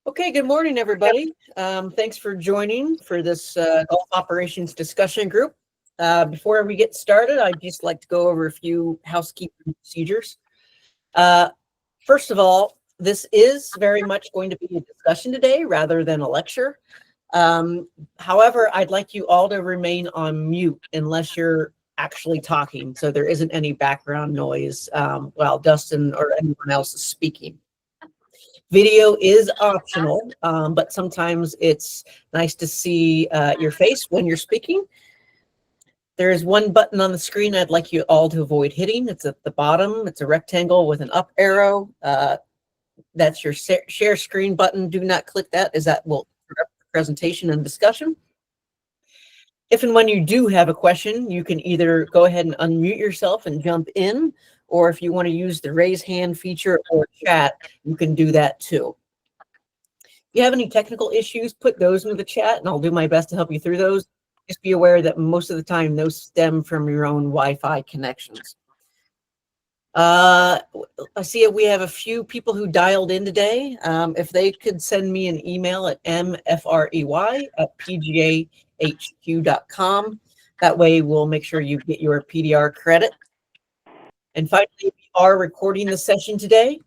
Okay, good morning, everybody. Thanks for joining for this golf operations discussion group. Before we get started, I'd just like to go over a few housekeeping procedures. First of all, this is very much going to be a discussion today rather than a lecture. However, I'd like you all to remain on mute unless you're actually talking, so there isn't any background noise while Dustin or anyone else is speaking. Video is optional, but sometimes it's nice to see your face when you're speaking. There is one button on the screen I'd like you all to avoid hitting. It's at the bottom. It's a rectangle with an up arrow. That's your share screen button. Do not click that, as that will interrupt the presentation and discussion. If and when you do have a question, you can either go ahead and unmute yourself and jump in, or if you want to use the raise hand feature or chat, you can do that too. If you have any technical issues, put those into the chat and I'll do my best to help you through those. Just be aware that most of the time those stem from your own Wi-Fi connections. I see we have a few people who dialed in today. If they could send me an email at mfrey@pgahq.com. That way we'll make sure you get your PDR credit. And finally, we are recording the session today.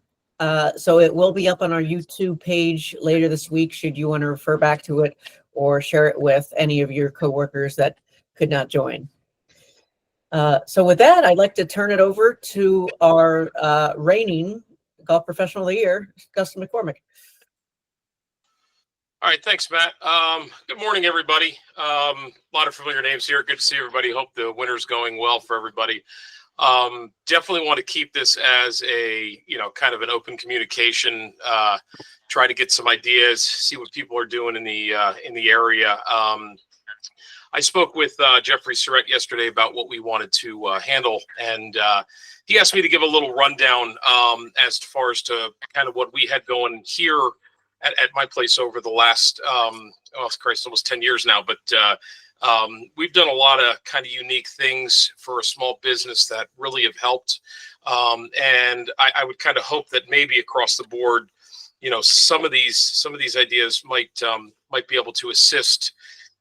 So it will be up on our YouTube page later this week should you want to refer back to it or share it with any of your coworkers that could not join. So with that, I'd like to turn it over to our reigning Golf Professional of the Year, Dustin McCormick. All right, thanks, Matt. Good morning, everybody. A lot of familiar names here. Good to see everybody. Hope the winter's going well for everybody. Definitely want to keep this as a, kind of an open communication, try to get some ideas, see what people are doing in the area. I spoke with Jeffrey Surrett yesterday about what we wanted to handle, and he asked me to give a little rundown as far as to kind of what we had going here at my place over the last, almost 10 years now. But we've done a lot of kind of unique things for a small business that really have helped. And I would kind of hope that maybe across the board, some of these ideas might be able to assist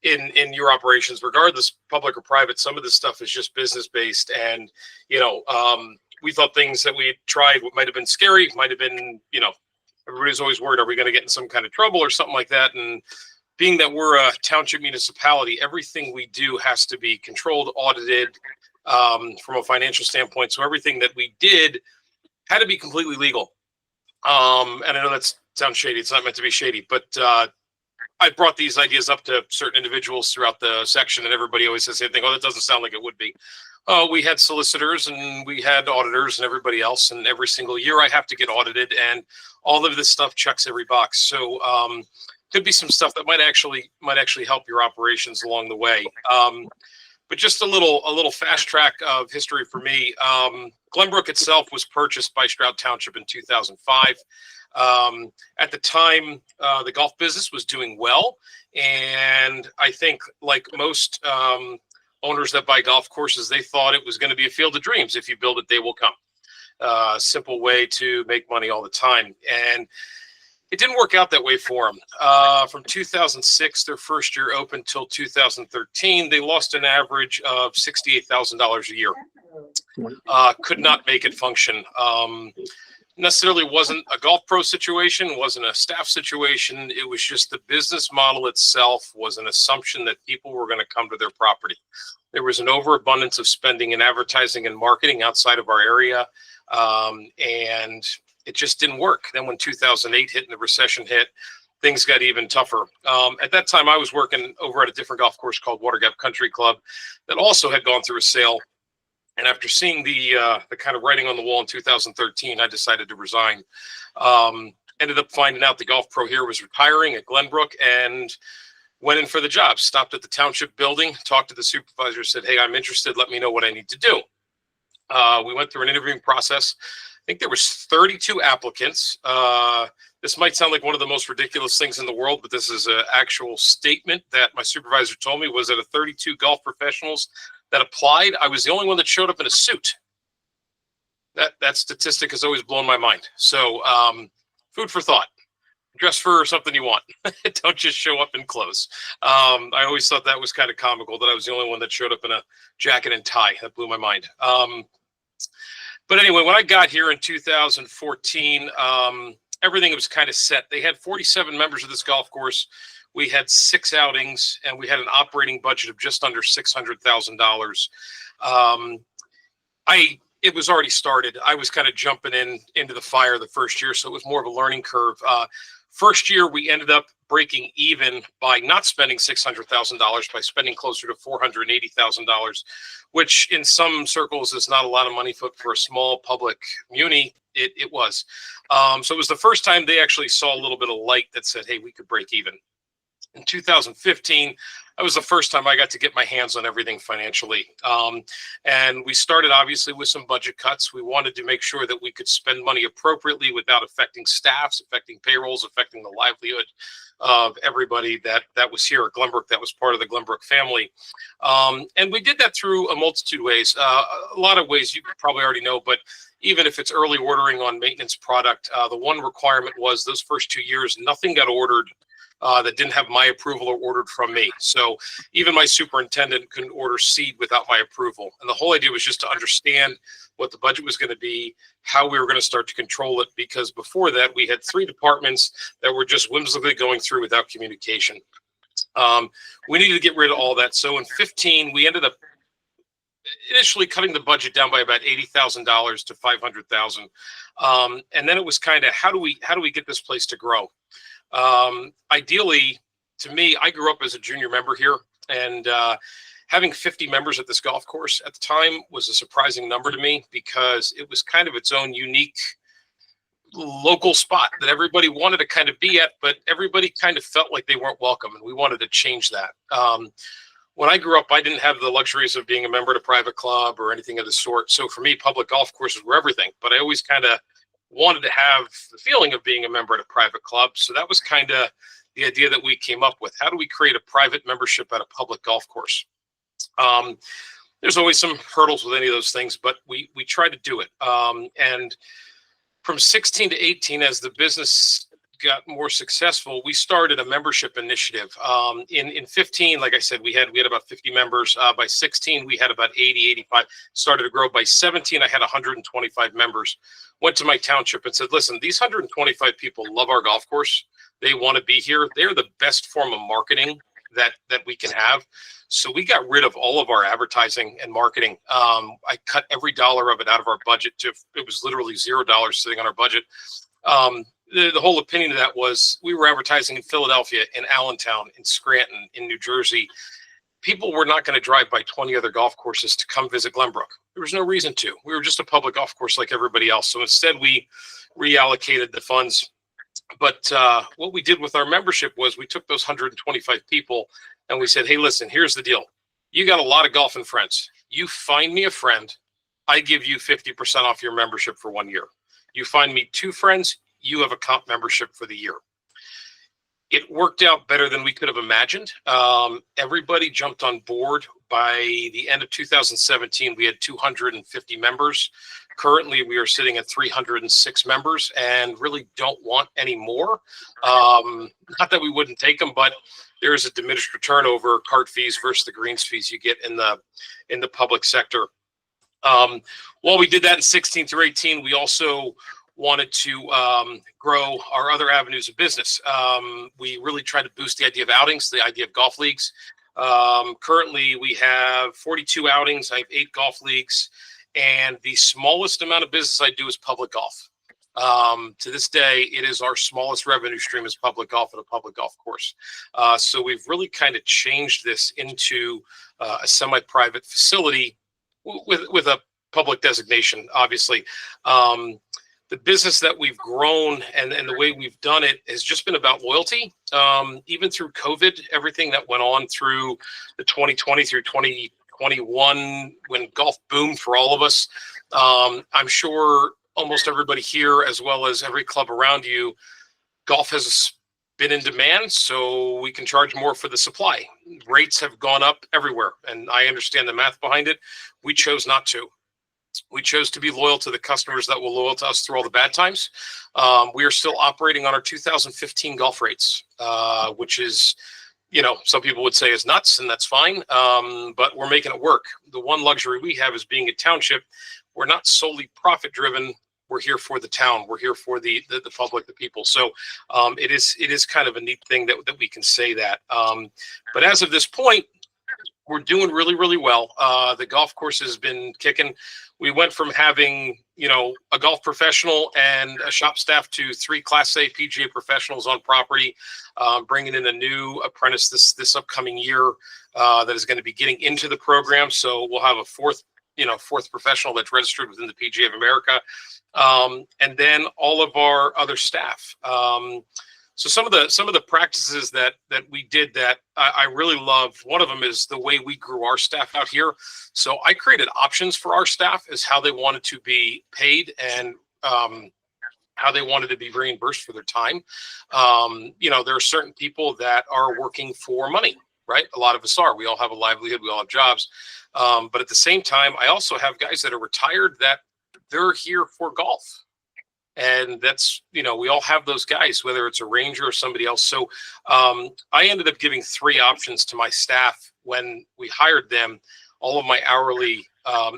in your operations, regardless public or private. Some of this stuff is just business based, and we thought things that we had tried might have been scary, might have been, everybody's always worried, are we going to get in some kind of trouble or something like that? And being that we're a township municipality, everything we do has to be controlled, audited from a financial standpoint. So everything that we did had to be completely legal. And I know that sounds shady. It's not meant to be shady, but I brought these ideas up to certain individuals throughout the section, and everybody always says the same thing. Oh, that doesn't sound like it would be. We had solicitors and we had auditors and everybody else, and every single year I have to get audited, and all of this stuff checks every box. So could be some stuff that might actually help your operations along the way. But just a little fast track of history for me. Glenbrook itself was purchased by Stroud Township in 2005. At the time, the golf business was doing well, and I think like most owners that buy golf courses, they thought it was going to be a field of dreams. If you build it, they will come. Simple way to make money all the time, and it didn't work out that way for them. From 2006, their first year open, till 2013, they lost an average of $68,000 a year. Could not make it function. Necessarily wasn't a golf pro situation, wasn't a staff situation. It was just the business model itself was an assumption that people were going to come to their property. There was an overabundance of spending in advertising and marketing outside of our area, and it just didn't work. Then when 2008 hit and the recession hit, things got even tougher. At that time, I was working over at a different golf course called Water Gap Country Club that also had gone through a sale. And after seeing the kind of writing on the wall in 2013, I decided to resign. Ended up finding out the golf pro here was retiring at Glenbrook, and went in for the job. Stopped at the township building, talked to the supervisor, said, "Hey, I'm interested. Let me know what I need to do." We went through an interviewing process. I think there was 32 applicants. This might sound like one of the most ridiculous things in the world, but this is an actual statement that my supervisor told me. Was that of 32 golf professionals that applied, I was the only one that showed up in a suit. That statistic has always blown my mind. So food for thought. dress for something you want. Don't just show up in clothes. I always thought that was kind of comical that I was the only one that showed up in a jacket and tie. That blew my mind. But anyway, when I got here in 2014, everything was kind of set. They had 47 members of this golf course. We had 6 outings, and we had an operating budget of just under $600,000. It was already started. I was kind of jumping into the fire the first year, so it was more of a learning curve. First year, we ended up breaking even by not spending $600,000, by spending closer to $480,000, which in some circles is not a lot of money for a small public muni. It was. So it was the first time they actually saw a little bit of light that said, hey, we could break even. In 2015, that was the first time I got to get my hands on everything financially. And we started obviously with some budget cuts. We wanted to make sure that we could spend money appropriately without affecting staffs, affecting payrolls, affecting the livelihood of everybody that was here at Glenbrook, that was part of the Glenbrook family. And we did that through a multitude of ways. A lot of ways you probably already know, but even if it's early ordering on maintenance product, the one requirement was those first 2 years, nothing got ordered that didn't have my approval or ordered from me. So even my superintendent couldn't order seed without my approval. And the whole idea was just to understand what the budget was going to be, how we were going to start to control it, because before that, we had 3 departments that were just whimsically going through without communication. We needed to get rid of all that. So in 15, we ended up initially cutting the budget down by about $80,000 to $500,000. And then it was kind of, how do we get this place to grow? Ideally, to me, I grew up as a junior member here, and having 50 members at this golf course at the time was a surprising number to me, because it was kind of its own unique local spot that everybody wanted to kind of be at, but everybody kind of felt like they weren't welcome, and we wanted to change that. When I grew up, I didn't have the luxuries of being a member at a private club or anything of the sort. So for me, public golf courses were everything, but I always kind of wanted to have the feeling of being a member at a private club. So that was kind of the idea that we came up with. How do we create a private membership at a public golf course? There's always some hurdles with any of those things, but we tried to do it. And from 16 to 18, as the business got more successful, we started a membership initiative. In 15, like I said, we had about 50 members. By 16, we had about 80, 85. Started to grow. By 17, I had 125 members. Went to my township and said, listen, these 125 people love our golf course. They want to be here. They're the best form of marketing that we can have. So we got rid of all of our advertising and marketing. I cut every dollar of it out of our budget it was literally $0 sitting on our budget. The whole opinion of that was, we were advertising in Philadelphia, in Allentown, in Scranton, in New Jersey. People were not going to drive by 20 other golf courses to come visit Glenbrook. There was no reason to. We were just a public golf course like everybody else. So instead, we reallocated the funds. But what we did with our membership was, we took those 125 people and we said, hey, listen, here's the deal. You got a lot of golfing friends. You find me a friend, I give you 50% off your membership for 1 year. You find me 2 friends, you have a comp membership for the year. It worked out better than we could have imagined. Everybody jumped on board. By the end of 2017, we had 250 members. Currently, we are sitting at 306 members and really don't want any more. Not that we wouldn't take them, but there is a diminished return over cart fees versus the greens fees you get in the public sector. While we did that in 16 through 18, we also wanted to grow our other avenues of business. We really tried to boost the idea of outings, the idea of golf leagues. Currently, we have 42 outings. I have 8 golf leagues, and the smallest amount of business I do is public golf. To this day, it is our smallest revenue stream is public golf at a public golf course. So we've really kind of changed this into a semi-private facility with a public designation, obviously. The business that we've grown and the way we've done it has just been about loyalty. Even through COVID, everything that went on through the 2020 through 2021, when golf boomed for all of us, I'm sure almost everybody here, as well as every club around you, golf has been in demand, so we can charge more for the supply. Rates have gone up everywhere, and I understand the math behind it. We chose not to. We chose to be loyal to the customers that were loyal to us through all the bad times. We are still operating on our 2015 golf rates, which is, some people would say is nuts, and that's fine. But we're making it work. The one luxury we have is being a township. We're not solely profit driven. We're here for the town. We're here for the public, the people. So it is kind of a neat thing that we can say that. But as of this point, we're doing really, really well. The golf course has been kicking. We went from having, a golf professional and a shop staff to 3 Class A PGA professionals on property, bringing in a new apprentice this upcoming year that is going to be getting into the program. So we'll have a fourth professional that's registered within the PGA of America, and then all of our other staff. So some of the practices that we did that I really loved, one of them is the way we grew our staff out here. So I created options for our staff as how they wanted to be paid and how they wanted to be reimbursed for their time. There are certain people that are working for money, right? A lot of us are. We all have a livelihood. We all have jobs. But at the same time, I also have guys that are retired that they're here for golf. And that's, we all have those guys, whether it's a ranger or somebody else. So I ended up giving 3 options to my staff when we hired them, all of my hourly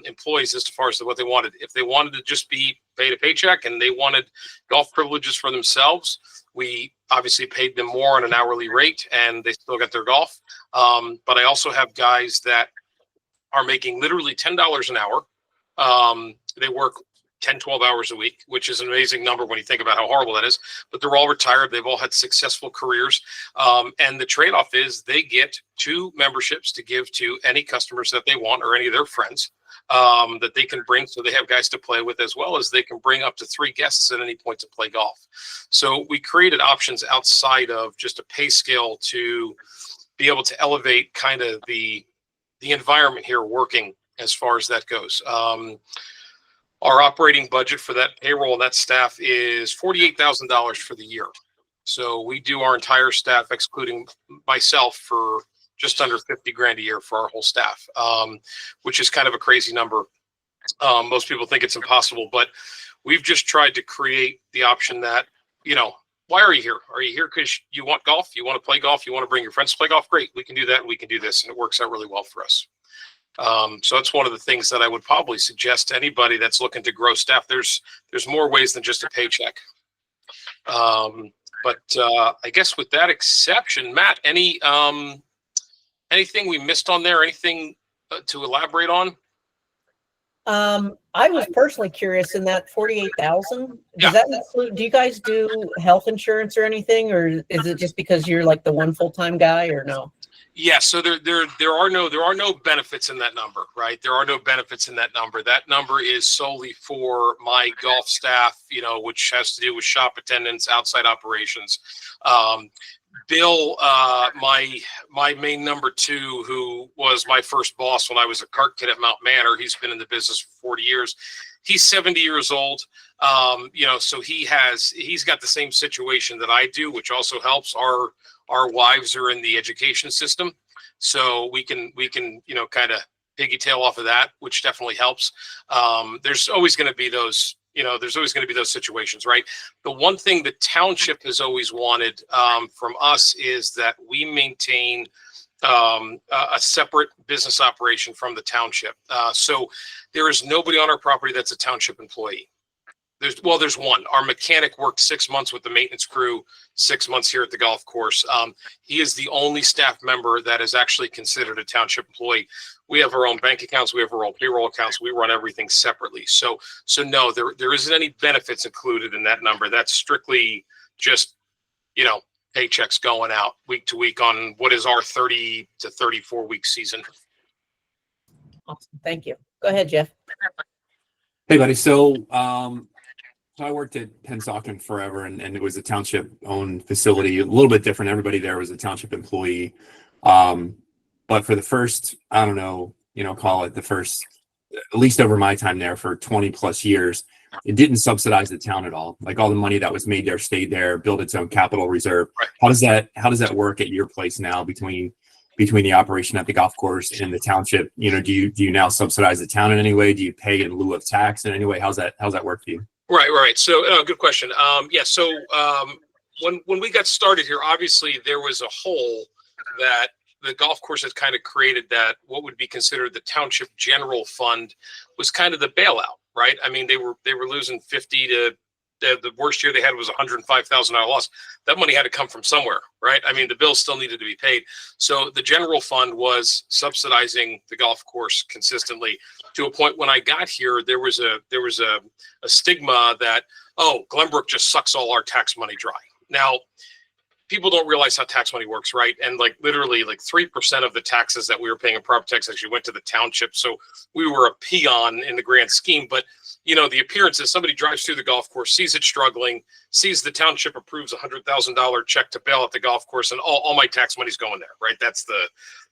employees, as far as what they wanted. If they wanted to just be paid a paycheck and they wanted golf privileges for themselves, we obviously paid them more on an hourly rate and they still got their golf. But I also have guys that are making literally $10 an hour. They work 10, 12 hours a week, which is an amazing number when you think about how horrible that is. But they're all retired. They've all had successful careers. And the trade-off is they get 2 memberships to give to any customers that they want or any of their friends that they can bring. So they have guys to play with, as well as they can bring up to 3 guests at any point to play golf. So we created options outside of just a pay scale to be able to elevate kind of the environment here working as far as that goes. Our operating budget for that payroll and that staff is $48,000 for the year. So we do our entire staff, excluding myself, for just under 50 grand a year for our whole staff, which is kind of a crazy number. Most people think it's impossible, but we've just tried to create the option that, why are you here? Are you here because you want golf? You want to play golf? You want to bring your friends to play golf? Great. We can do that. And we can do this. And it works out really well for us. So that's one of the things that I would probably suggest to anybody that's looking to grow staff. There's more ways than just a paycheck. But I guess with that exception, Matt, anything we missed on there? Anything to elaborate on? I was personally curious in that 48,000. Yeah. Does that include? Do you guys do health insurance or anything, or is it just because you're like the one full-time guy, or no? Yeah, so there are no benefits in that number, right? There are no benefits in that number. That number is solely for my golf staff, which has to do with shop attendants, outside operations. Bill, my main number 2, who was my first boss when I was a cart kid at Mount Manor, he's been in the business for 40 years. He's 70 years old. So he's got the same situation that I do, which also helps. Our wives are in the education system, so we can kind of piggy tail off of that, which definitely helps. There's always going to be those situations, right? The one thing the township has always wanted from us is that we maintain a separate business operation from the township. So there is nobody on our property that's a township employee. There's one. Our mechanic worked 6 months with the maintenance crew, 6 months here at the golf course. He is the only staff member that is actually considered a township employee. We have our own bank accounts. We have our own payroll accounts. We run everything separately. So no, there isn't any benefits included in that number. That's strictly just, paychecks going out week to week on what is our 30 to 34 week season. Awesome. Thank you. Go ahead, Jeff. Hey, buddy. So I worked at Pennsauken forever, and it was a township-owned facility, a little bit different. Everybody there was a township employee. But for the first, I don't know, call it the first, at least over my time there for 20 plus years, it didn't subsidize the town at all. Like all the money that was made there stayed there, built its own capital reserve. Right. How does that work at your place now between between the operation at the golf course and the township? You know, do you now subsidize the town in any way? Do you pay in lieu of tax in any way? How's that work for you? Right. So, good question. When we got started here, obviously there was a hole that the golf course has kind of created, that what would be considered the township general fund was kind of the bailout, right? I mean, they were losing 50 to the worst year they had was $105,000 loss. That money had to come from somewhere, right? I mean, the bills still needed to be paid. So the general fund was subsidizing the golf course consistently, to a point when I got here, there was a stigma that, oh, Glenbrook just sucks all our tax money dry. Now, people don't realize how tax money works, right? And like literally like 3% of the taxes that we were paying in property tax actually went to the township. So we were a peon in the grand scheme. But, you know, the appearance is somebody drives through the golf course, sees it struggling, sees the township approves a $100,000 check to bail out the golf course, and all my tax money's going there, right? That's the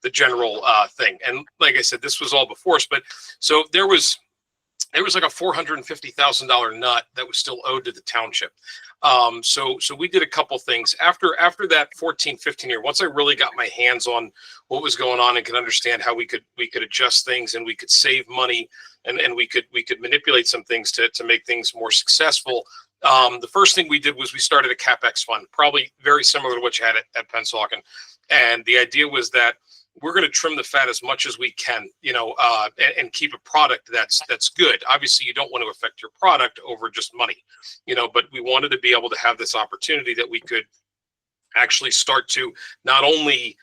general thing. And like I said, this was all before us. But so there was like a $450,000 nut that was still owed to the township. So we did a couple things after that 14-15 year. Once I really got my hands on what was going on and could understand how we could adjust things, and we could save money, and we could manipulate some things to make things more successful. The first thing we did was we started a CapEx fund, probably very similar to what you had at Pennsauken. And the idea was that we're going to trim the fat as much as we can, you know, and keep a product that's good. Obviously, you don't want to affect your product over just money, you know, but we wanted to be able to have this opportunity that we could actually start to not only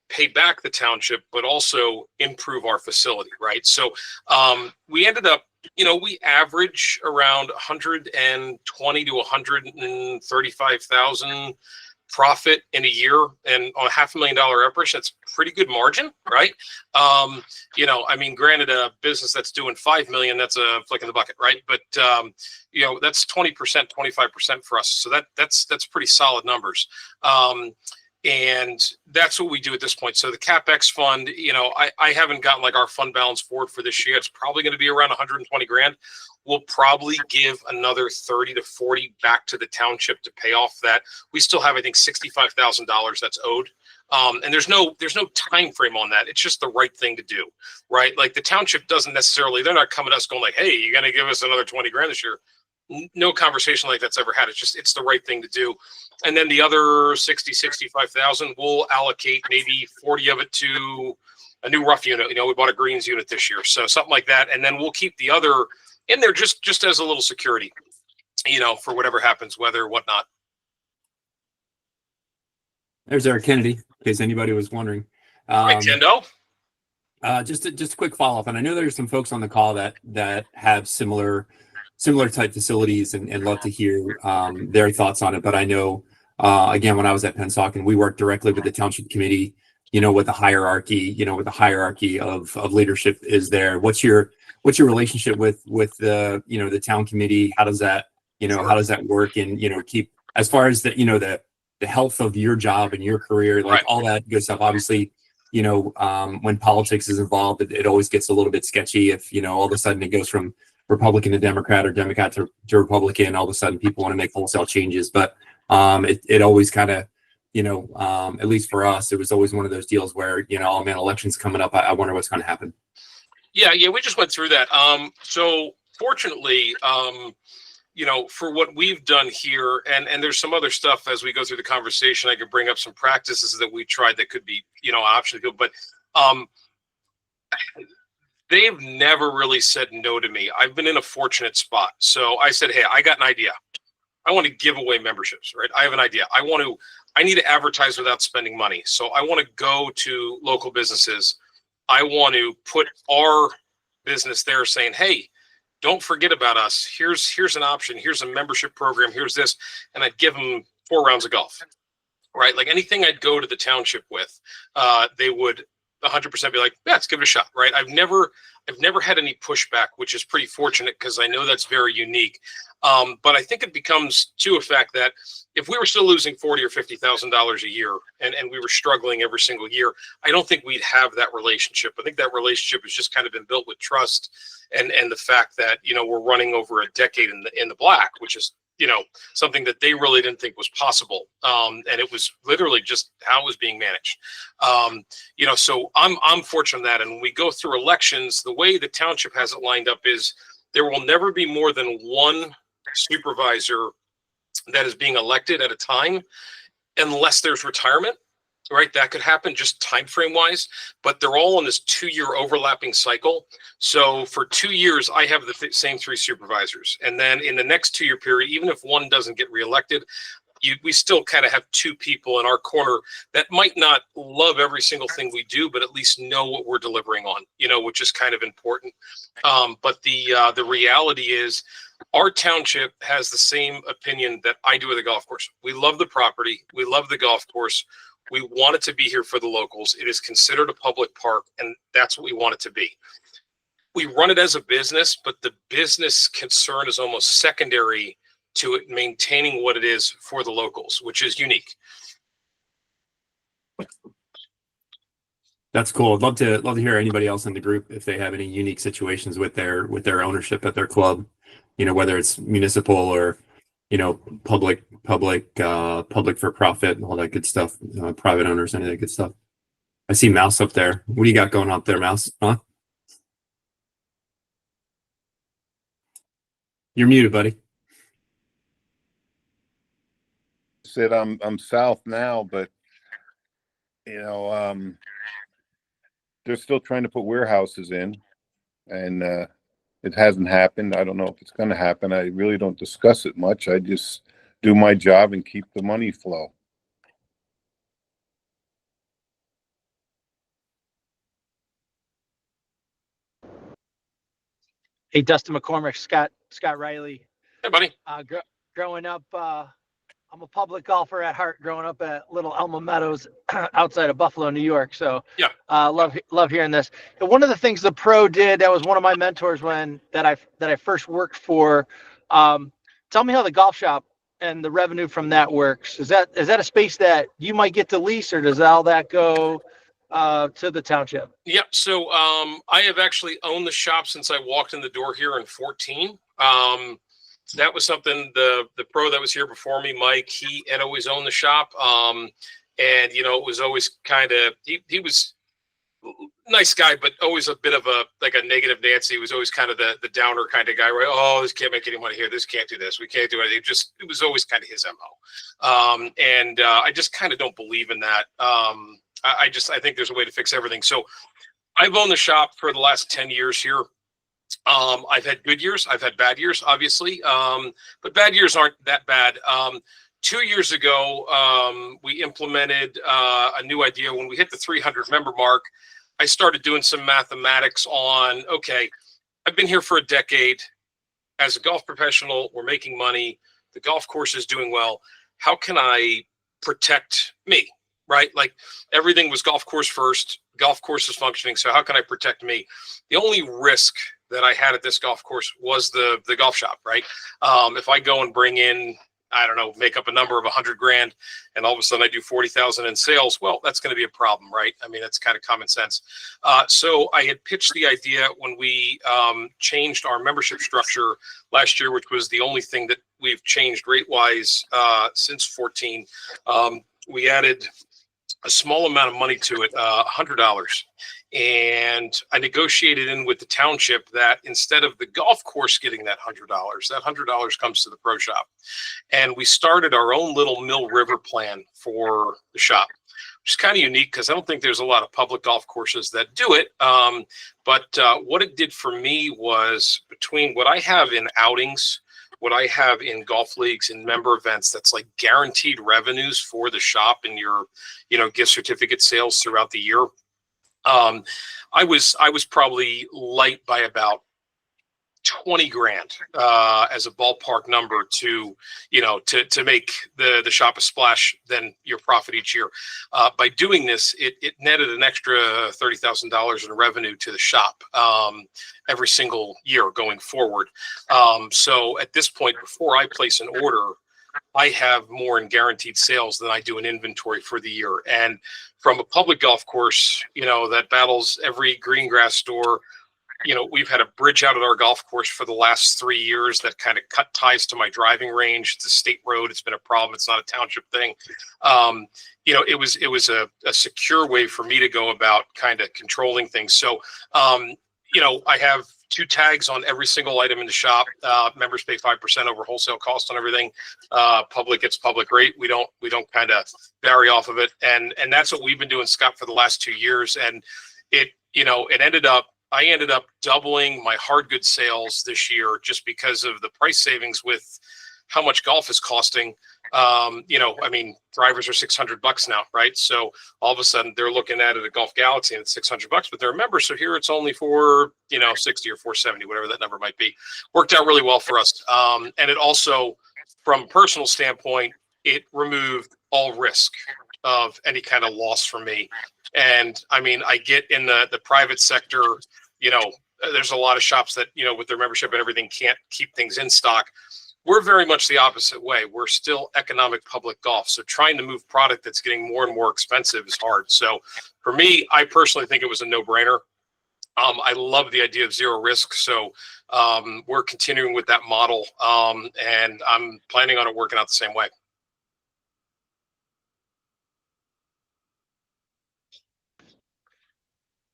pay back the township, but also improve our facility, right? So we ended up, you know, we average around 120 to 135,000 profit in a year, and on a $500,000 operation, that's pretty good margin, right? You know, I mean, granted, a business that's doing 5 million, that's a flick in the bucket, right? But you know, that's 20%, 25% for us. So that's pretty solid numbers. And that's what we do at this point. So the CapEx fund, you know, I haven't gotten like our fund balance forward for this year. It's probably going to be around 120 grand. We'll probably give another 30 to 40 back to the township to pay off that. We still have, I think, $65,000 that's owed. And there's no time frame on that. It's just the right thing to do, right? Like the township doesn't necessarily, they're not coming to us going like, hey, you're going to give us another 20 grand this year. No conversation like that's ever had. It's the right thing to do. And then the other 65,000, we'll allocate maybe 40 of it to a new rough unit. You know, we bought a greens unit this year, so something like that. And then we'll keep the other in there just as a little security, you know, for whatever happens, weather, whatnot. There's Eric Kennedy, in case anybody was wondering. Right, Tendo. Just a quick follow-up, and I know there's some folks on the call that have similar type facilities and love to hear their thoughts on it. But I know, again, when I was at Pennsauken, we worked directly with the township committee, you know, with the hierarchy of leadership is there. What's your relationship with the, you know, the town committee? How does that work? And, you know, keep, as far as the, you know, the health of your job and your career, like all that good stuff. Obviously, you know, when politics is involved, it always gets a little bit sketchy if, you know, all of a sudden it goes from Republican to Democrat or Democrat to Republican. All of a sudden people want to make wholesale changes. But it always kind of, you know, at least for us, it was always one of those deals where, you know, oh man, elections coming up. I wonder what's going to happen. Yeah, we just went through that. So fortunately, you know, for what we've done here, and there's some other stuff as we go through the conversation, I could bring up some practices that we tried that could be, you know, an option to go, but they've never really said no to me. I've been in a fortunate spot. So I said, hey, I got an idea. I want to give away memberships, right? I have an idea. I need to advertise without spending money. So I want to go to local businesses. I want to put our business there saying, hey, don't forget about us. Here's an option. Here's a membership program. Here's this. And I'd give them 4 rounds of golf, right? Like anything I'd go to the township with, they would 100% be like, yeah, let's give it a shot, right? I've never had any pushback, which is pretty fortunate because I know that's very unique. But I think it becomes to a fact that if we were still losing $40,000 or $50,000 a year and we were struggling every single year, I don't think we'd have that relationship. I think that relationship has just kind of been built with trust and the fact that, you know, we're running over a decade in the black, which is something that they really didn't think was possible. And it was literally just how it was being managed. So I'm fortunate in that. And when we go through elections, the way the township has it lined up is there will never be more than one supervisor that is being elected at a time, unless there's retirement. Right, that could happen just time frame wise, but they're all on this 2-year overlapping cycle. So for 2 years, I have the same 3 supervisors, and then in the next 2-year period, even if one doesn't get reelected, we still kind of have 2 people in our corner that might not love every single thing we do, but at least know what we're delivering on, which is kind of important. But the reality is, our township has the same opinion that I do with the golf course. We love the property, we love the golf course. We want it to be here for the locals. It is considered a public park, and that's what we want it to be. We run it as a business, but the business concern is almost secondary to it maintaining what it is for the locals, which is unique. That's cool. I'd love to hear anybody else in the group if they have any unique situations with their ownership at their club, whether it's municipal or public for profit and all that good stuff, private owners, any of that good stuff. I see Mouse up there. What do you got going up there, Mouse? Huh? You're muted, buddy. Said I'm south now, but they're still trying to put warehouses in, and it hasn't happened. I don't know if it's going to happen. I really don't discuss it much. I just do my job and keep the money flow. Hey, Dustin McCormick, Scott Riley. Hey, buddy. Growing up, I'm a public golfer at heart. Growing up at Little Elma Meadows, outside of Buffalo, New York. So yeah, love hearing this. And one of the things the pro did, that was one of my mentors that I first worked for. Tell me how the golf shop and the revenue from that works. Is that a space that you might get to lease, or does all that go to the township? Yeah. So I have actually owned the shop since I walked in the door here in 2014. That was something the pro that was here before me, Mike, he had always owned the shop. And it was always kind of, he was a nice guy, but always a bit of a negative Nancy. He was always kind of the downer kind of guy, right? Oh, this can't make any money here. This can't do this. We can't do anything. It was always kind of his MO. And I just kind of don't believe in that. I think there's a way to fix everything. So I've owned the shop for the last 10 years here. I've had good years. I've had bad years, obviously. But bad years aren't that bad. 2 years ago, we implemented a new idea. When we hit the 300 member mark, I started doing some mathematics on, okay, I've been here for a decade. As a golf professional, we're making money. The golf course is doing well. How can I protect me? Right? Like, everything was golf course first. Golf course is functioning. So how can I protect me? The only risk that I had at this golf course was the golf shop, right? If I go and bring in, I don't know, make up a number of $100,000 and all of a sudden I do 40,000 in sales, well, that's going to be a problem, right? I mean, that's kind of common sense. So I had pitched the idea when we changed our membership structure last year, which was the only thing that we've changed rate-wise since 14. We added a small amount of money to it, $100. And I negotiated in with the township that instead of the golf course getting that $100 comes to the pro shop. And we started our own little Mill River plan for the shop, which is kind of unique because I don't think there's a lot of public golf courses that do it. But what it did for me was, between what I have in outings, what I have in golf leagues and member events, that's like guaranteed revenues for the shop and your, gift certificate sales throughout the year. I was probably light by about $20,000 as a ballpark number to make the shop a splash than your profit each year. By doing this, it netted an extra $30,000 in revenue to the shop every single year going forward. So at this point, before I place an order, I have more in guaranteed sales than I do in inventory for the year. And from a public golf course, that battles every green grass store, we've had a bridge out at our golf course for the last 3 years that kind of cut ties to my driving range. It's a state road. It's been a problem. It's not a township thing. It was a secure way for me to go about kind of controlling things. So, I have 2 tags on every single item in the shop. Members pay 5% over wholesale cost on everything. Public gets public rate. We don't kind of vary off of it. And that's what we've been doing, Scott, for the last 2 years. And I ended up doubling my hard goods sales this year just because of the price savings with how much golf is costing. Drivers are $600 now, right? So all of a sudden they're looking at it at Golf Galaxy and it's $600, but they're a member. So here it's only for, 60 or 470, whatever that number might be. Worked out really well for us. And it also, from a personal standpoint, it removed all risk of any kind of loss for me. And I get in the private sector, there's a lot of shops that, with their membership and everything can't keep things in stock. We're very much the opposite way. We're still economic public golf. So trying to move product that's getting more and more expensive is hard. So for me, I personally think it was a no-brainer. I love the idea of zero risk. So we're continuing with that model. And I'm planning on it working out the same way.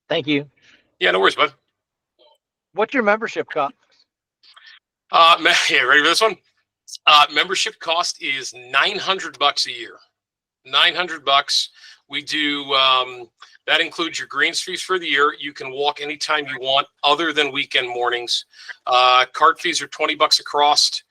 Thank you. Yeah, no worries, bud. What's your membership cost? Yeah, ready for this one? Membership cost is $900 a year. $900. We do that includes your greens fees for the year. You can walk anytime you want, other than weekend mornings. Cart fees are $20 across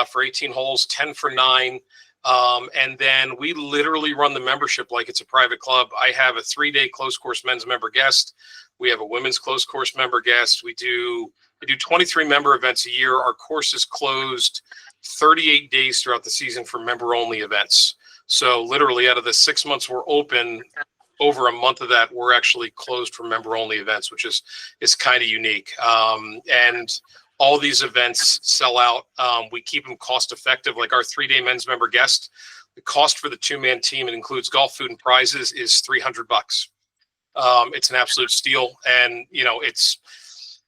for 18 holes, 10 for 9. And then we literally run the membership like it's a private club. I have a 3-day closed course men's member guest. We have a women's closed course member guest. We do 23 member events a year. Our course is closed 38 days throughout the season for member only events. So literally out of the 6 months we're open, over a month of that we're actually closed for member only events, which is kind of unique. And all these events sell out. We keep them cost effective. Like our 3-day men's member guest, the cost for the 2-man team, it includes golf, food, and prizes, is $300. It's an absolute steal. And,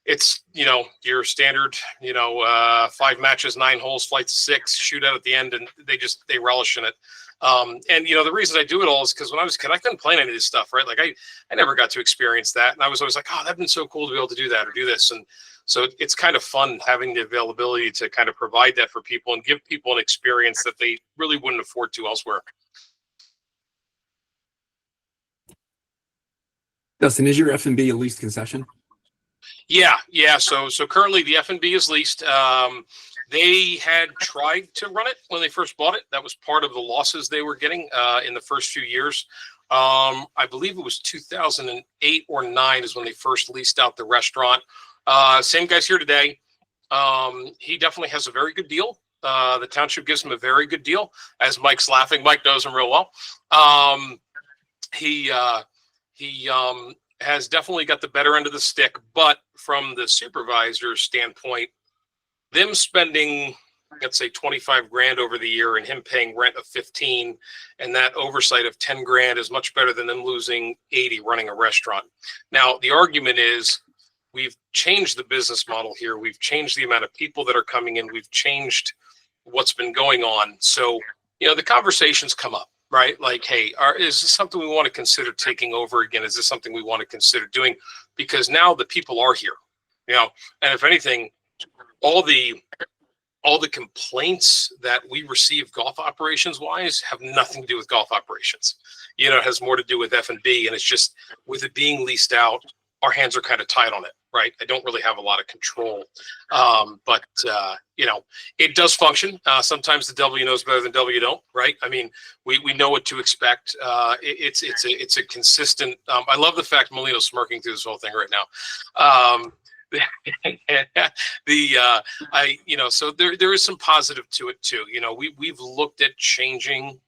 it's your standard, 5 matches, 9 holes, flights 6, shootout at the end, and they relish in it. And the reason I do it all is because when I was a kid, I couldn't play any of this stuff, right? Like I never got to experience that. And I was always like, oh, that'd been so cool to be able to do that or do this. And so it's kind of fun having the availability to kind of provide that for people and give people an experience that they really wouldn't afford to elsewhere. Dustin, is your F&B a leased concession? Yeah. So currently the F&B is leased. They had tried to run it when they first bought it. That was part of the losses they were getting in the first few years. I believe it was 2008 or 9 is when they first leased out the restaurant. Same guy's here today. He definitely has a very good deal. The township gives him a very good deal. As Mike's laughing, Mike knows him real well. He has definitely got the better end of the stick, but from the supervisor's standpoint, them spending, let's say, 25 grand over the year and him paying rent of 15 and that oversight of 10 grand is much better than them losing 80 running a restaurant. Now, the argument is we've changed the business model here. We've changed the amount of people that are coming in. We've changed what's been going on. So, the conversations come up, right? Like, hey, is this something we want to consider taking over again? Is this something we want to consider doing? Because now the people are here, and if anything, all the complaints that we receive golf operations wise have nothing to do with golf operations. It has more to do with F&B, and it's just with it being leased out, our hands are kind of tied on it, right? I don't really have a lot of control, but it does function. Sometimes the W knows better than W don't, right? I mean, we know what to expect. It's a consistent. I love the fact Molino's smirking through this whole thing right now. So there is some positive to it too. We've looked at changing,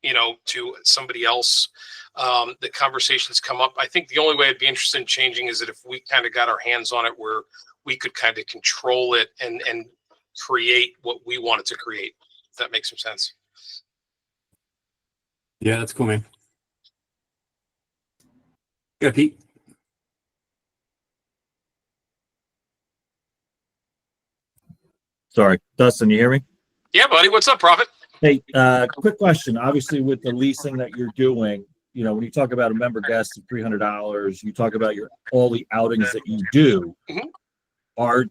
to somebody else. The conversations come up. I think the only way I'd be interested in changing is that if we kind of got our hands on it where we could kind of control it and create what we wanted to create, if that makes some sense. Yeah, that's cool, man. Yeah, Pete. Sorry, Dustin, you hear me? Yeah, buddy. What's up, Prophet? Hey, quick question. Obviously, with the leasing that you're doing, you know, when you talk about a member guest of $300, you talk about all the outings that you do. Mhm.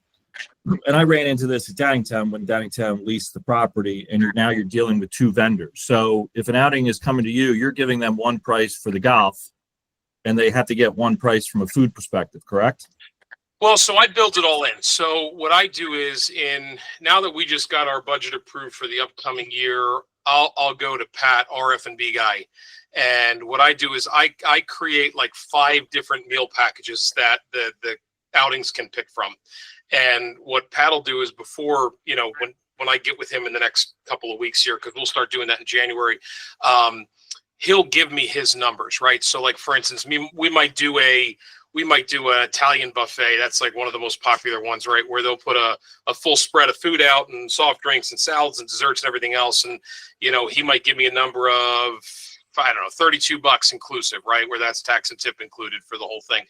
And I ran into this at Downingtown when Downingtown leased the property, and now you're dealing with two vendors. So if an outing is coming to you, you're giving them one price for the golf, and they have to get one price from a food perspective, correct? Well, so I built it all in. So what I do is now that we just got our budget approved for the upcoming year, I'll go to Pat, our F&B guy. And what I do is I create like 5 different meal packages that the outings can pick from. And what Pat will do is before, when I get with him in the next couple of weeks here, because we'll start doing that in January, he'll give me his numbers, right? So like, for instance, we might do an Italian buffet. That's like one of the most popular ones, right? Where they'll put a full spread of food out and soft drinks and salads and desserts and everything else. And, he might give me a number of, I don't know, $32 inclusive, right? Where that's tax and tip included for the whole thing.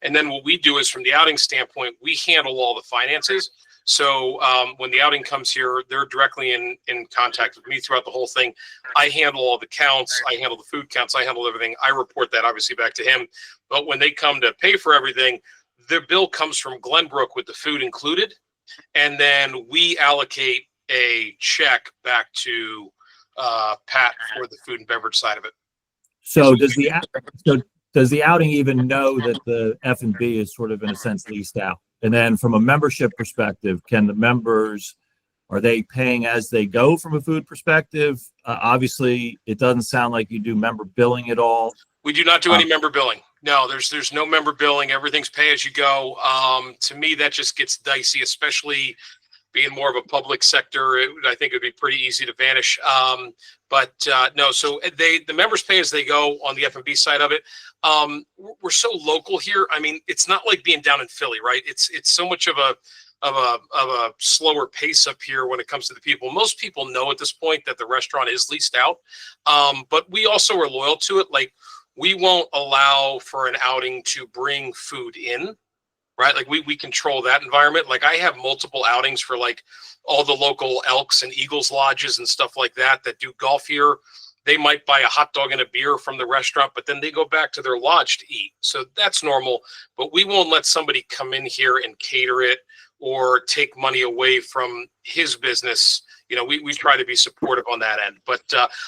And then what we do is from the outing standpoint, we handle all the finances. So when the outing comes here, they're directly in contact with me throughout the whole thing. I handle all the counts. I handle the food counts. I handle everything. I report that obviously back to him. But when they come to pay for everything, their bill comes from Glenbrook with the food included. And then we allocate a check back to Pat for the food and beverage side of it. So does the outing even know that the F&B is sort of in a sense leased out? And then from a membership perspective, can the members, are they paying as they go from a food perspective? Obviously, it doesn't sound like you do member billing at all. We do not do any member billing. No, there's no member billing. Everything's pay as you go. To me, that just gets dicey, especially being more of a public sector. I think it would be pretty easy to vanish. No, so the members pay as they go on the F&B side of it. We're so local here. I mean, it's not like being down in Philly, right? It's so much of a slower pace up here when it comes to the people. Most people know at this point that the restaurant is leased out. But we also are loyal to it. Like, we won't allow for an outing to bring food in, right? Like we control that environment. Like, I have multiple outings for like all the local Elks and Eagles lodges and stuff like that do golf here. They might buy a hot dog and a beer from the restaurant, but then they go back to their lodge to eat. So that's normal, but we won't let somebody come in here and cater it or take money away from his business. We try to be supportive on that end, but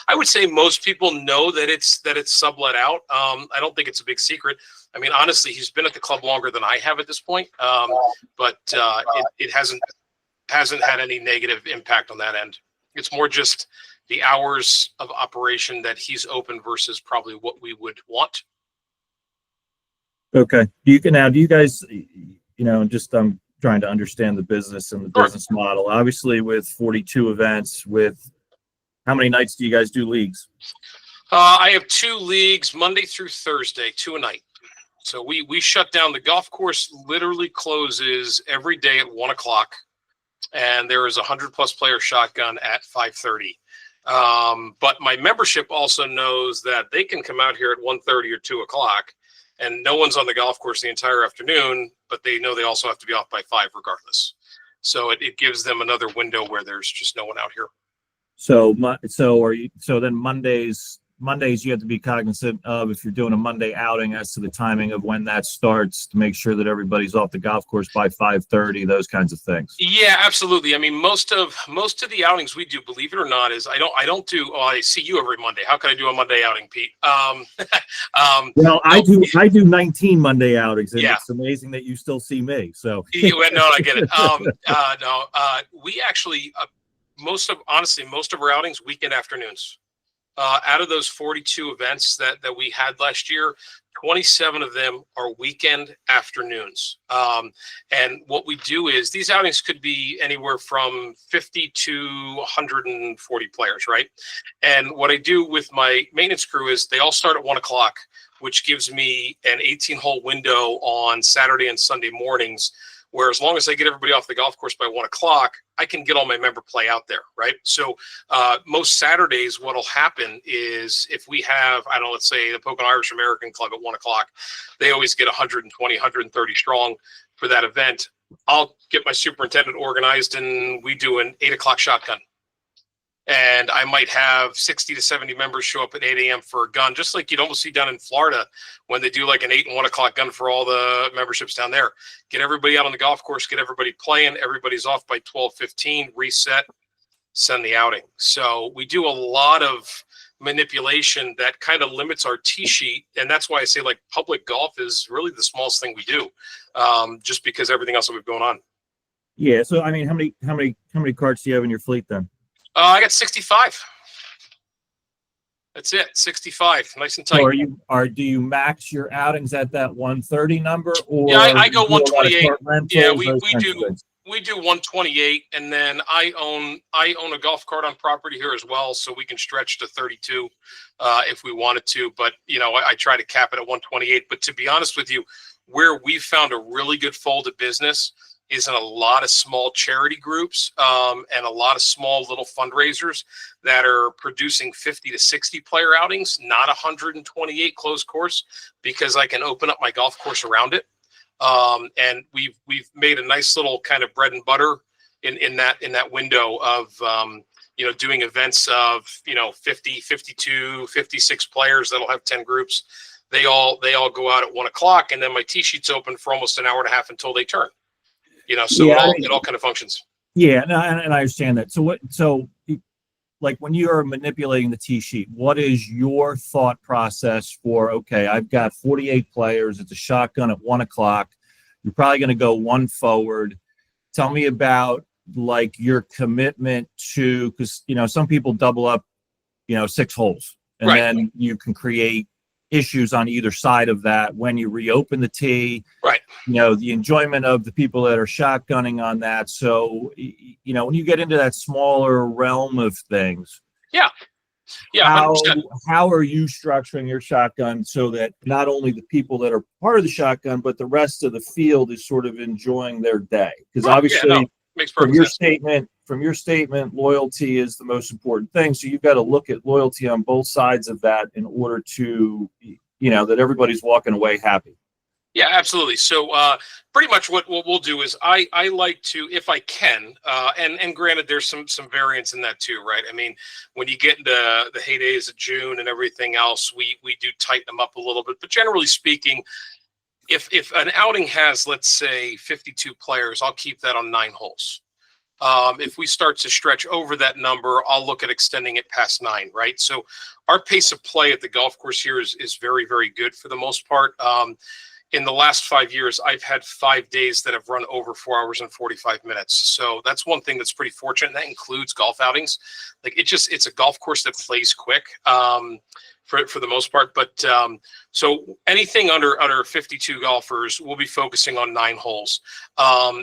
I would say most people know that it's sublet out. I don't think it's a big secret. I mean, honestly, he's been at the club longer than I have at this point, but it hasn't had any negative impact on that end. It's more just the hours of operation that he's open versus probably what we would want. Okay. Do you guys, just trying to understand the business and the business model. Obviously, with 42 events, with how many nights do you guys do leagues? I have 2 leagues, Monday through Thursday, 2 a night. So we shut down. The golf course literally closes every day at 1:00, and there is 100+ player shotgun at 5:30. But my membership also knows that they can come out here at 1:30 or 2:00, and no one's on the golf course the entire afternoon, but they know they also have to be off by 5 regardless. So it gives them another window where there's just no one out here. So then Mondays you have to be cognizant of, if you're doing a Monday outing, as to the timing of when that starts, to make sure that everybody's off the golf course by 5:30, those kinds of things. Yeah, absolutely. I mean, most of the outings we do, believe it or not, is I don't do. Oh, I see you every Monday. How can I do a Monday outing, Pete? Well, I do 19 Monday outings, and yeah. It's amazing that you still see me. So No, I get it. We actually most of our outings weekend afternoons. Out of those 42 events that we had last year, 27 of them are weekend afternoons. And what we do is these outings could be anywhere from 50 to 140 players, right? And what I do with my maintenance crew is they all start at 1:00, which gives me an 18-hole window on Saturday and Sunday mornings, where as long as I get everybody off the golf course by 1:00, I can get all my member play out there, right? So most Saturdays, what'll happen is if we have, I don't know, let's say the Pocono Irish American Club at 1:00, they always get 120, 130 strong for that event. I'll get my superintendent organized and we do an 8 o'clock shotgun. And I might have 60 to 70 members show up at 8 a.m. for a gun, just like you'd almost see down in Florida when they do like an 8 and 1 o'clock gun for all the memberships down there. Get everybody out on the golf course, get everybody playing. Everybody's off by 12:15, reset, send the outing. So we do a lot of manipulation that kind of limits our tee sheet. And that's why I say like public golf is really the smallest thing we do, just because everything else that we've going on. Yeah. So, I mean, how many carts do you have in your fleet then? I got 65. That's it. 65. Nice and tight. So do you max your outings at that 130 number, or Yeah, I go do you do a lot of 128. cart rentals, Yeah, those we kinds of do. things? We do 128, and then I own a golf cart on property here as well, so we can stretch to 32 if we wanted to. But I try to cap it at 128. But to be honest with you, where we've found a really good fold of business is in a lot of small charity groups and a lot of small little fundraisers that are producing 50 to 60 player outings, not 128 closed course, because I can open up my golf course around it. And we've made a nice little kind of bread and butter in that window of doing events of 50, 52, 56 players that'll have 10 groups. They all go out at 1 o'clock, and then my tee sheet's open for almost an hour and a half until they turn. So Yeah, it all kind of functions. Yeah, no, and I understand that. So like when you are manipulating the tee sheet, what is your thought process for, okay, I've got 48 players. It's a shotgun at 1 o'clock. You're probably going to go one forward. Tell me about like your commitment to, because, some people double up, 6 holes, and Right. then you can create issues on either side of that when you reopen the tee. Right. The enjoyment of the people that are shotgunning on that. So, when you get into that smaller realm of things, Yeah, how 100%. are you structuring your shotgun so that not only the people that are part of the shotgun, but the rest of the field is sort of enjoying their day? Because obviously, Makes from perfect your sense. statement, loyalty is the most important thing. So you've got to look at loyalty on both sides of that in order to, that everybody's walking away happy. Yeah, absolutely. So pretty much what we'll do is I like to, if I can, and granted, there's some variance in that too, right? I mean, when you get into the heydays of June and everything else, we do tighten them up a little bit. But generally speaking, if an outing has, let's say, 52 players, I'll keep that on 9 holes. If we start to stretch over that number, I'll look at extending it past 9, right? So our pace of play at the golf course here is very, very good for the most part. In the last 5 years, I've had 5 days that have run over 4 hours and 45 minutes. So that's one thing that's pretty fortunate. That includes golf outings. Like it's a golf course that plays quick. For the most part, but so anything under 52 golfers, we'll be focusing on 9 holes.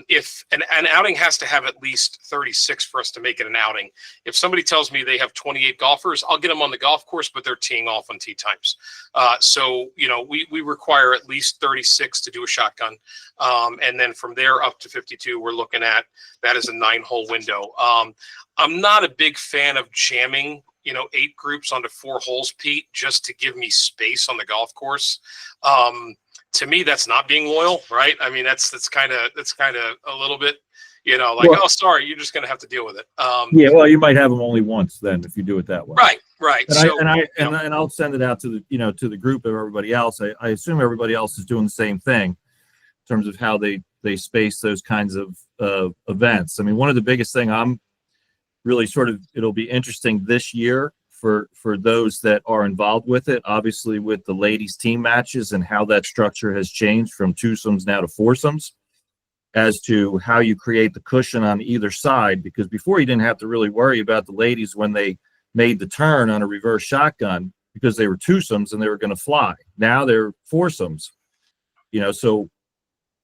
If an outing has to have at least 36 for us to make it an outing. If somebody tells me they have 28 golfers, I'll get them on the golf course, but they're teeing off on tee times. So we require at least 36 to do a shotgun, and then from there up to 52, we're looking at that as a 9-hole window. I'm not a big fan of jamming 8 groups onto 4 holes, Pete, just to give me space on the golf course. To me, that's not being loyal, right? I mean, that's kind of a little bit, oh, sorry, you're just going to have to deal with it. Yeah, well, you might have them only once then if you do it that way. Right. And I'll send it out to the to the group of everybody else. I assume everybody else is doing the same thing in terms of how they space those kinds of events. I mean, one of the biggest thing I'm really it'll be interesting this year for those that are involved with it, obviously with the ladies team matches and how that structure has changed from twosomes now to foursomes, as to how you create the cushion on either side. Because before you didn't have to really worry about the ladies when they made the turn on a reverse shotgun because they were twosomes and they were going to fly. Now they're foursomes, so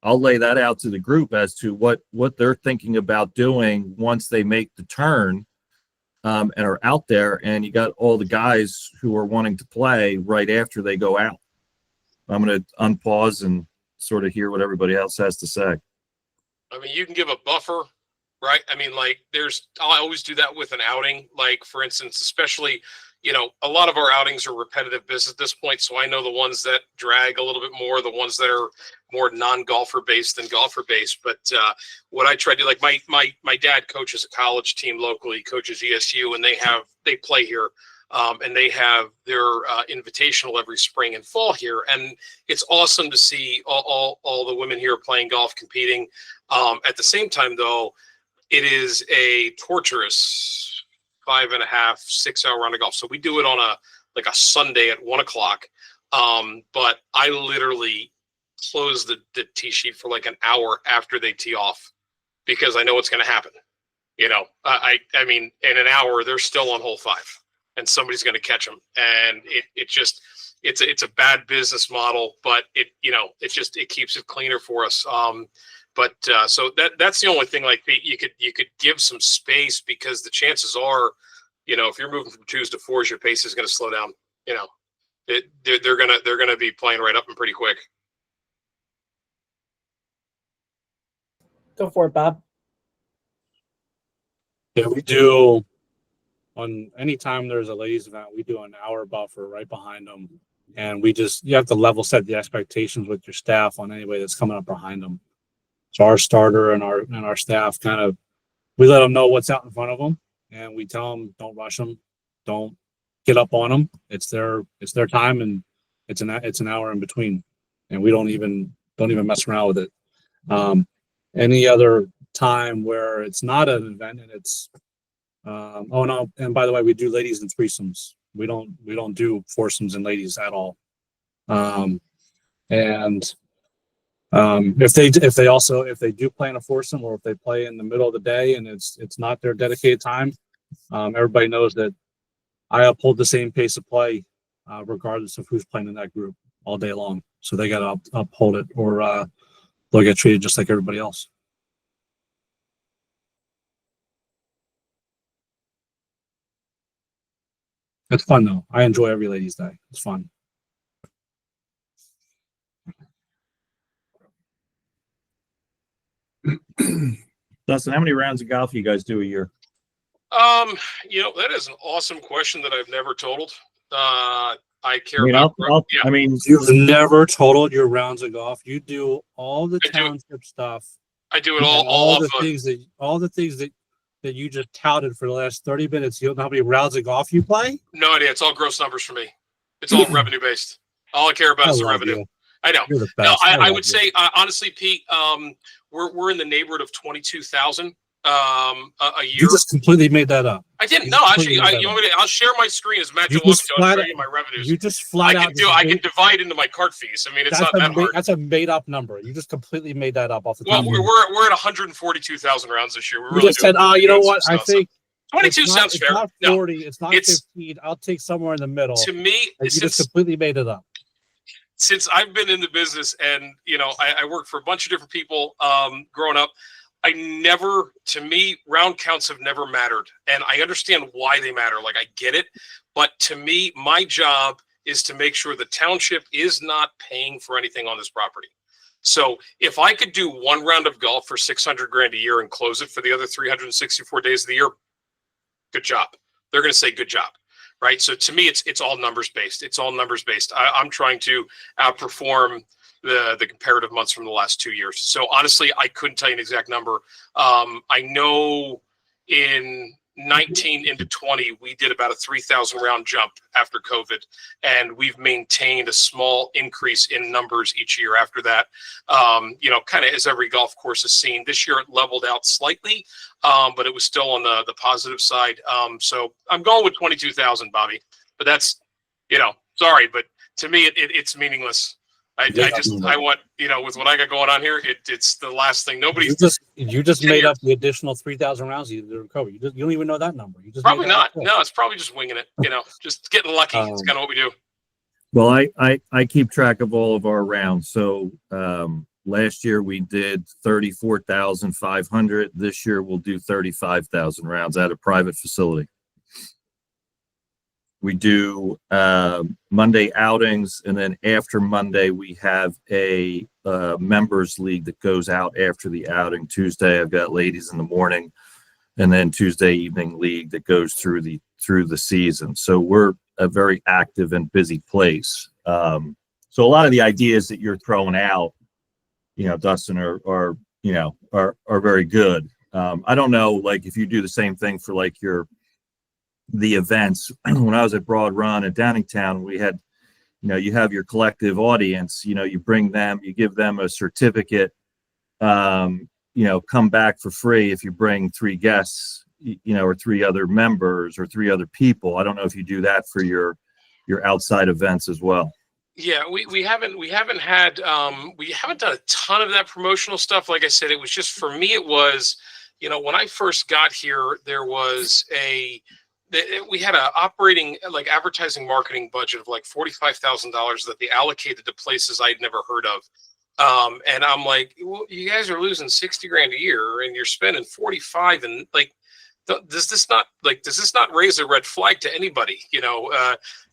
I'll lay that out to the group as to what they're thinking about doing once they make the turn and are out there, and you got all the guys who are wanting to play right after they go out. I'm going to unpause and sort of hear what everybody else has to say. I mean, you can give a buffer, right? I mean, like I always do that with an outing. Like, for instance, especially, a lot of our outings are repetitive business at this point. So I know the ones that drag a little bit more, the ones that are more non-golfer based than golfer based. But what I try to do, like my dad coaches a college team locally, he coaches ESU, and they play here. And they have their invitational every spring and fall here. And it's awesome to see all the women here playing golf, competing. At the same time, though, it is a torturous 5.5, 6 hour round of golf. So we do it on a Sunday at 1 o'clock. But I literally close the tee sheet for like an hour after they tee off because I know what's going to happen. I mean, in an hour, they're still on hole 5 and somebody's going to catch them. And it's a bad business model, but it keeps it cleaner for us. So that's the only thing. Like you could give some space because the chances are, if you're moving from 2s to 4s, your pace is going to slow down. They're gonna be playing right up and pretty quick. Go for it, Bob. Yeah, we do on anytime there's a ladies event, we do an hour buffer right behind them. And you have to level set the expectations with your staff on anybody that's coming up behind them. So our starter and our staff we let them know what's out in front of them, and we tell them don't rush them, don't get up on them. It's their time, and it's an hour in between, and we don't even mess around with it. Any other time where it's not an event and it's and by the way, we do ladies and threesomes. We don't do foursomes and ladies at all. If they do play in a foursome, or if they play in the middle of the day and it's not their dedicated time, everybody knows that I uphold the same pace of play, regardless of who's playing in that group all day long. So they got to uphold it, or they'll get treated just like everybody else. It's fun though. I enjoy every ladies' day. It's fun. Dustin, how many rounds of golf you guys do a year? That is an awesome question that I've never totaled. I care about. I mean, You've never totaled your rounds of golf. You do all the township stuff. I do it all the things that you just touted for the last 30 minutes. You don't know how many rounds of golf you play? No idea. It's all gross numbers for me. It's all revenue based. All I care about is the revenue. You. I know. You're the No, best. I would say honestly, Pete, we're in the neighborhood of 22,000 a year. You just completely made that up. I didn't. No, actually, I'll share my screen as Matt Joe show you my revenues. You just flat out. I can divide into my cart fees. I mean, it's not that hard. That's a made up number. You just completely made that up off the top. Well, we're at 142,000 rounds this year. We just said, you know what? I think 22 sounds fair. It's not 40. It's not 15. I'll take somewhere in the middle. To me, you just completely made it up. Since I've been in the business, and I worked for a bunch of different people growing up, to me, round counts have never mattered. And I understand why they matter. Like, I get it. But to me, my job is to make sure the township is not paying for anything on this property. So if I could do one round of golf for $600,000 a year and close it for the other 364 days of the year, good job. They're going to say good job. Right. So to me, it's all numbers based. It's all numbers based. I'm trying to outperform the comparative months from the last 2 years. So honestly, I couldn't tell you an exact number. I know in 19 into 20, we did about a 3,000 round jump after COVID, and we've maintained a small increase in numbers each year after that. Kind of as every golf course has seen. This year it leveled out slightly, but it was still on the positive side. So I'm going with 22,000, Bobby, but that's, sorry, but to me, it's meaningless. I want, with what I got going on here, it's the last thing. You just made up the additional 3,000 rounds you recover. You don't even know that number. You just probably not. No, it's probably just winging it. Just getting lucky. It's kind of what we do. Well, I keep track of all of our rounds. So last year we did 34,500. This year we'll do 35,000 rounds at a private facility. We do Monday outings, and then after Monday, we have a members league that goes out after the outing. Tuesday, I've got ladies in the morning. and then Tuesday evening league that goes through the season. So we're a very active and busy place. So a lot of the ideas that you're throwing out, Dustin, are very good. I don't know, like if you do the same thing for like the events. When I was at Broad Run at Downingtown, we had, you have your collective audience, you bring them, you give them a certificate, come back for free if you bring 3 guests, or 3 other members or 3 other people. I don't know if you do that for your outside events as well. Yeah, we haven't done a ton of that promotional stuff. Like I said, it was just, for me, it was, when I first got here, there was we had an operating, like, advertising marketing budget of like $45,000 that they allocated to places I'd never heard of. And I'm like, well, you guys are losing 60 grand a year and you're spending 45, and like, does this not raise a red flag to anybody?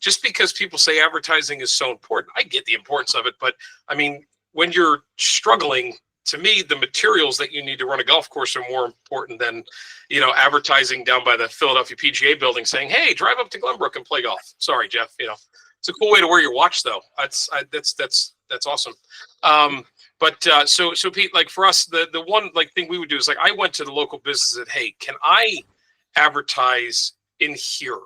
Just because people say advertising is so important, I get the importance of it, but I mean, when you're struggling, to me, the materials that you need to run a golf course are more important than, advertising down by the Philadelphia PGA building saying, "Hey, drive up to Glenbrook and play golf." Sorry, Jeff. It's a cool way to wear your watch, though. That's awesome. So Pete, like for us, the one like thing we would do is, like, I went to the local business and said, "Hey, can I advertise in here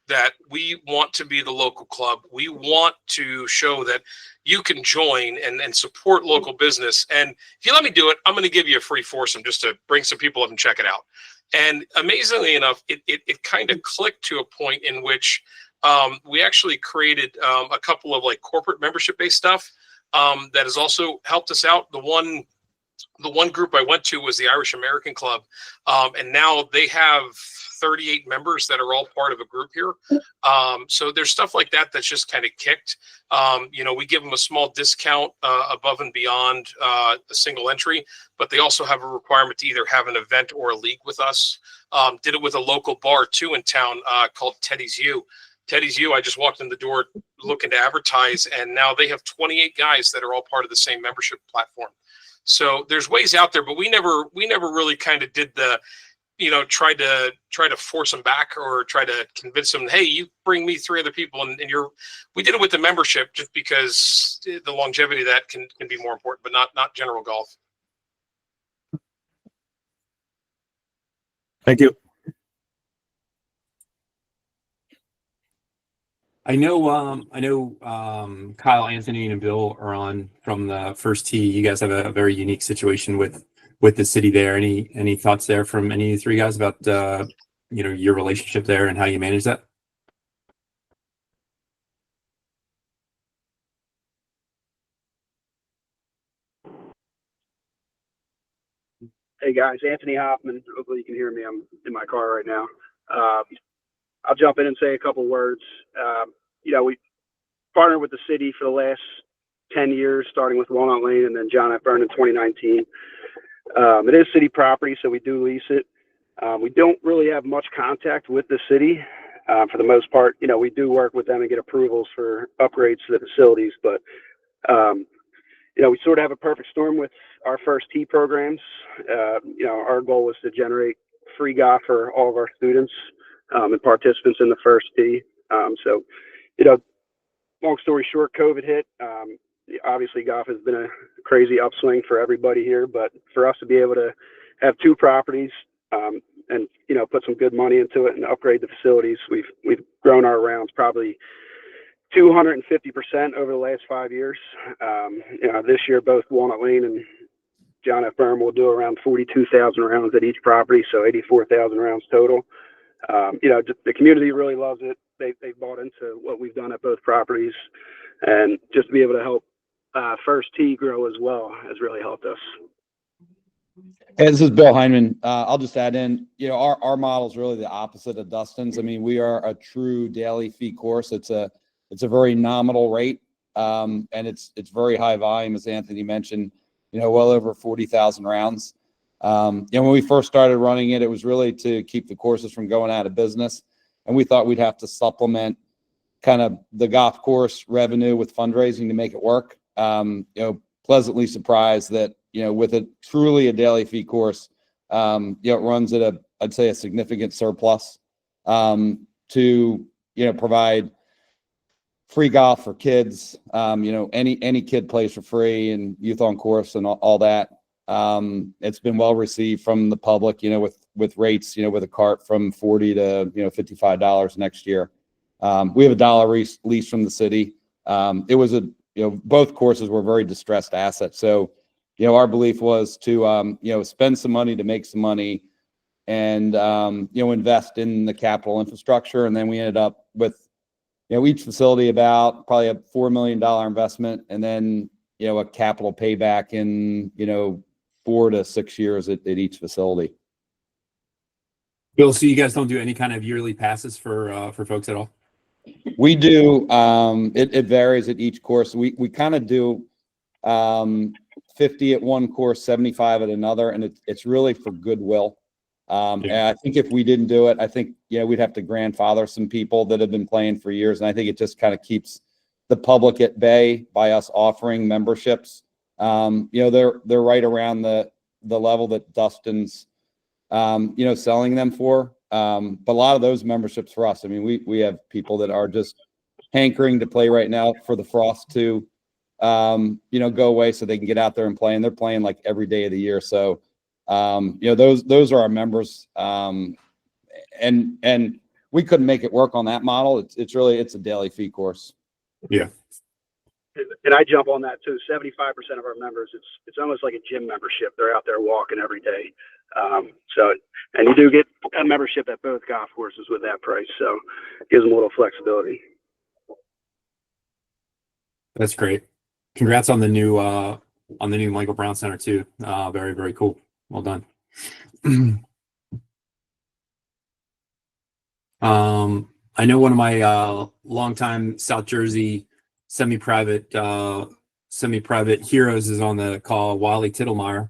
that we want to be the local club? We want to show that you can join and support local business. And if you let me do it, I'm going to give you a free foursome just to bring some people up and check it out." And amazingly enough, it kind of clicked to a point in which we actually created a couple of like corporate membership based stuff that has also helped us out. The one group I went to was the Irish American Club, and now they have 38 members that are all part of a group here. So there's stuff like that that's just kind of kicked. We give them a small discount above and beyond a single entry, but they also have a requirement to either have an event or a league with us. Did it with a local bar too in town called Teddy's U. Teddy's U, I just walked in the door looking to advertise, and now they have 28 guys that are all part of the same membership platform. So there's ways out there, but we never really kind of did the, try to force them back or try to convince them, "Hey, you bring me 3 other people and we did it with the membership just because the longevity of that can be more important, but not general golf. Thank you. I know Kyle, Anthony, and Bill are on from the First Tee. You guys have a very unique situation with the city there. Any thoughts there from any of the 3 guys about your relationship there and how you manage that? Hey guys, Anthony Hoffman. Hopefully you can hear me. I'm in my car right now. I'll jump in and say a couple words. We partnered with the city for the last 10 years, starting with Walnut Lane and then John F. Byrne in 2019. It is city property, so we do lease it. We don't really have much contact with the city. For the most part, we do work with them and get approvals for upgrades to the facilities, but we sort of have a perfect storm with our First Tee programs. Our goal was to generate free golf for all of our students and participants in the First Tee. Long story short, COVID hit. Obviously, golf has been a crazy upswing for everybody here, but for us to be able to have 2 properties and put some good money into it and upgrade the facilities, we've grown our rounds probably 250% over the last 5 years. This year, both Walnut Lane and John F. Byrne will do around 42,000 rounds at each property, so 84,000 rounds total. The community really loves it. They've bought into what we've done at both properties, and just to be able to help First Tee grow as well has really helped us. Hey, this is Bill Heineman. I'll just add in, our model is really the opposite of Dustin's. I mean, we are a true daily fee course. It's a very nominal rate, and it's very high volume, as Anthony mentioned. Well over 40,000 rounds. When we first started running it, it was really to keep the courses from going out of business, and we thought we'd have to supplement kind of the golf course revenue with fundraising to make it work. Pleasantly surprised that with a truly a daily fee course, it runs at I'd say a significant surplus to, provide free golf for kids. Any kid plays for free, and youth on course and all that. It's been well received from the public, with rates, with a cart from $40 to, $55 next year. We have a $1 lease from the city. It was both courses were very distressed assets. So, our belief was to, spend some money to make some money and, invest in the capital infrastructure. And then we ended up with, each facility about probably a $4 million investment, and then, a capital payback in, 4 to 6 years at each facility. Bill, so you guys don't do any kind of yearly passes for folks at all? We do. It varies at each course. We kind of do 50 at one course, 75 at another, and it's really for goodwill. And I think if we didn't do it, I think we'd have to grandfather some people that have been playing for years, and I think it just kind of keeps the public at bay by us offering memberships. They're right around the level that Dustin's selling them for. But a lot of those memberships for us, I mean, we have people that are just hankering to play right now for the frost to, go away so they can get out there and play. And they're playing like every day of the year. So, those are our members. And we couldn't make it work on that model. It's a daily fee course. Yeah. And I jump on that too. 75% of our members, it's almost like a gym membership. They're out there walking every day. And you do get a membership at both golf courses with that price. So it gives them a little flexibility. That's great. Congrats on the new Michael Brown Center too. Very, very cool. Well done. I know one of my longtime South Jersey semi-private heroes is on the call, Wally Tittlemeyer.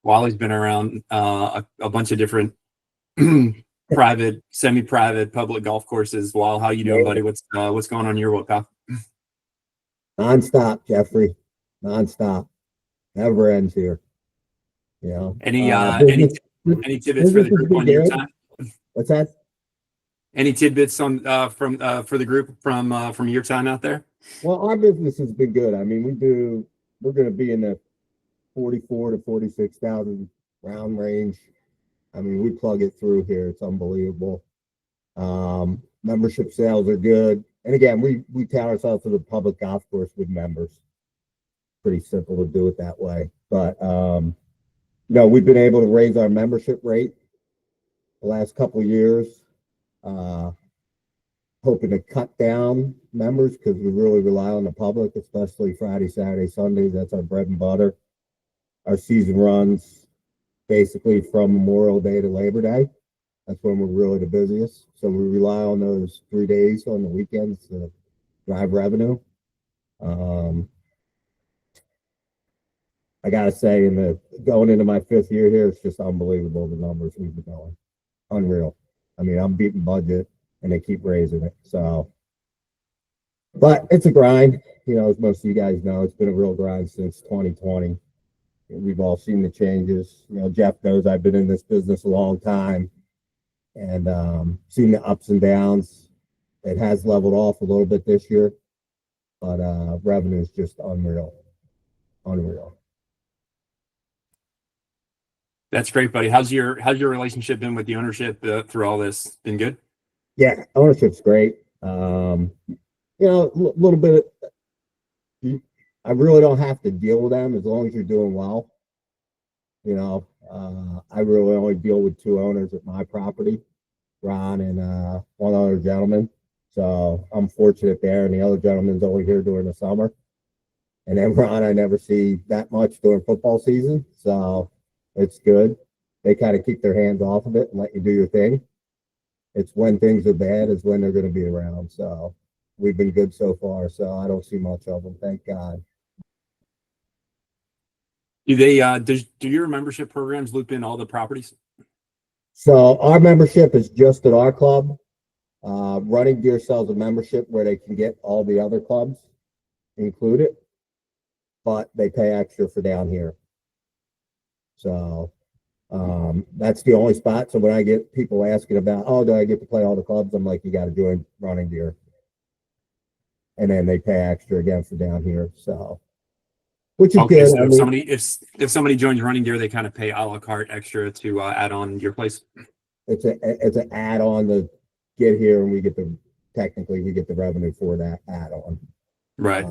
Wally's been around a bunch of different private, semi-private, public golf courses. Wally, how you doing, buddy? What's going on in your world, pal? Non-stop, Jeffrey. Non-stop. Never ends here. Any tidbits for the group on your time? What's that? Any tidbits on for the group from your time out there? Well, our business has been good. I mean, we're going to be in the 44 to 46,000 round range. I mean, we plug it through here. It's unbelievable. Membership sales are good. And again, we tout ourselves as a public golf course with members. Pretty simple to do it that way. But, we've been able to raise our membership rate the last couple of years. Hoping to cut down members because we really rely on the public, especially Friday, Saturday, Sundays. That's our bread and butter. Our season runs basically from Memorial Day to Labor Day. That's when we're really the busiest. So we rely on those 3 days on the weekends to drive revenue. I gotta say, going into my 5th year here, it's just unbelievable the numbers we've been going. Unreal. I mean, I'm beating budget and they keep raising it. So, but it's a grind, as most of you guys know, it's been a real grind since 2020. We've all seen the changes. Jeff knows I've been in this business a long time and seen the ups and downs. It has leveled off a little bit this year, but revenue is just unreal. That's great, buddy. How's your relationship been with the ownership through all this? Been good? Yeah, ownership's great. A little bit. I really don't have to deal with them as long as you're doing well. I really only deal with 2 owners at my property, Ron and one other gentleman. So I'm fortunate there, and the other gentleman's only here during the summer. And then Ron, I never see that much during football season, so it's good. They kind of keep their hands off of it and let you do your thing. It's when things are bad is when they're going to be around. So we've been good so far. So I don't see much of them. Thank God. Do they do your membership programs loop in all the properties? So our membership is just at our club. Running Gear sells a membership where they can get all the other clubs included, but they pay extra for down here. So That's the only spot. So when I get people asking about, oh, do I get to play all the clubs? I'm like, you got to join Running Gear. And then they pay extra again for down here. So, which is Okay, good. so I if mean, somebody if somebody joins Running Gear, they kind of pay a la carte extra to add on your place. it's an add-on to get here, and we get the revenue for that add-on. Right.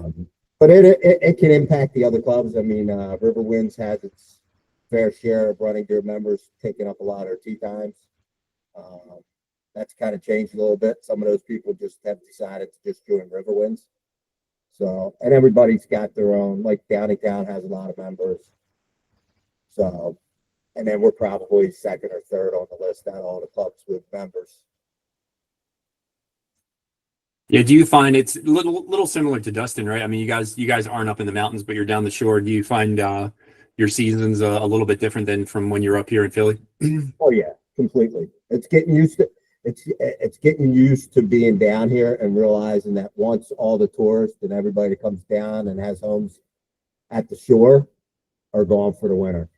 But it can impact the other clubs. I mean, Riverwinds has its fair share of Running Gear members taking up a lot of our tee times. That's kind of changed a little bit. Some of those people just have decided to just join Riverwinds. So, and everybody's got their own, like Downingtown has a lot of members. So, and then we're probably second or third on the list out of all the clubs with members. Yeah. Do you find it's a little similar to Dustin, right? I mean, you guys aren't up in the mountains, but you're down the shore. Do you find your seasons a little bit different than from when you're up here in Philly? Oh yeah, completely. It's getting used to being down here and realizing that once all the tourists and everybody that comes down and has homes at the shore are gone for the winter.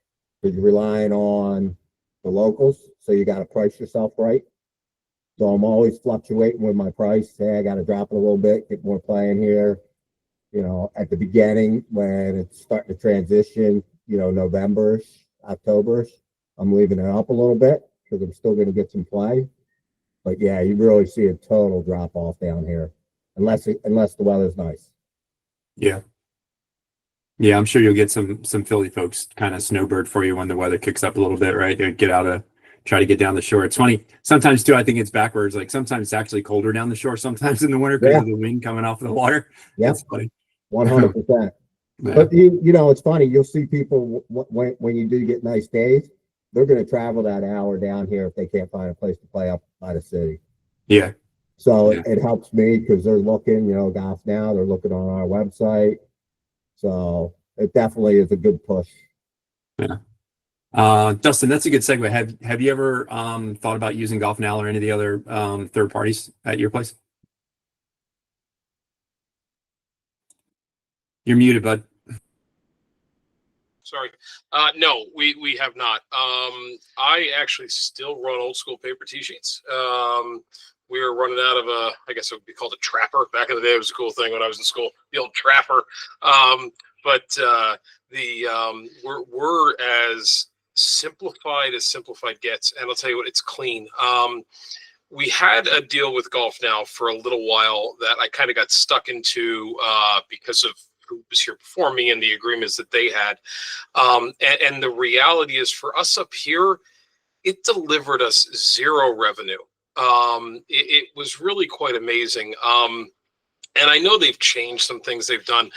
Because you're relying on the locals, so you got to price yourself right. So I'm always fluctuating with my price. Hey, I got to drop it a little bit, get more playing here. You know, at the beginning when it's starting to transition, you know, November-ish, October-ish, I'm leaving it up a little bit because I'm still going to get some play. But yeah, you really see a total drop off down here, unless the weather's nice. Yeah. Yeah, I'm sure you'll get some Philly folks kind of snowbird for you when the weather kicks up a little bit, right? They try to get down the shore. It's funny. Sometimes too, I think it's backwards. Like sometimes it's actually colder down the shore sometimes in the winter because of the wind coming off of the water. Yeah. That's funny. 100%. Yeah. But you know, it's funny. You'll see people when you do get nice days, they're going to travel that hour down here if they can't find a place to play up by the city. Yeah. So Yeah. it helps me because they're looking, you know, Golf Now, they're looking on our website. So it definitely is a good push. Yeah. Dustin, that's a good segue. Have you ever thought about using Golf Now or any of the other third parties at your place? You're muted, bud. Sorry. No, we have not. I actually still run old school paper tee sheets. We were running out of I guess it would be called a trapper. Back in the day, it was a cool thing when I was in school, the old trapper. We're as simplified gets, and I'll tell you what, it's clean. We had a deal with Golf Now for a little while that I kind of got stuck into because of who was here before me and the agreements that they had. And the reality is for us up here, it delivered us zero revenue. It was really quite amazing. And I know they've changed some things they've done.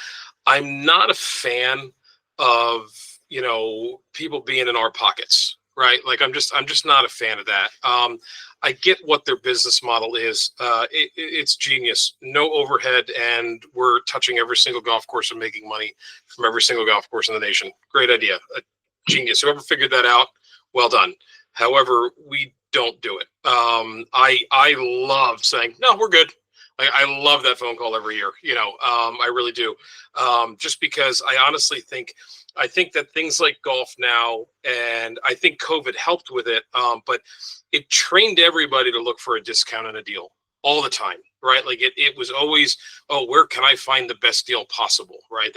I'm not a fan of, you know, people being in our pockets, right? Like I'm just not a fan of that. I get what their business model is. It's genius. No overhead, and we're touching every single golf course and making money from every single golf course in the nation. Great idea. Genius. Whoever figured that out, well done. However, we don't do it. I love saying, no, we're good. I love that phone call every year. You know, I really do. Just because I honestly think that things like Golf Now, and I think COVID helped with it, but it trained everybody to look for a discount and a deal all the time, right? Like it was always, oh, where can I find the best deal possible, right?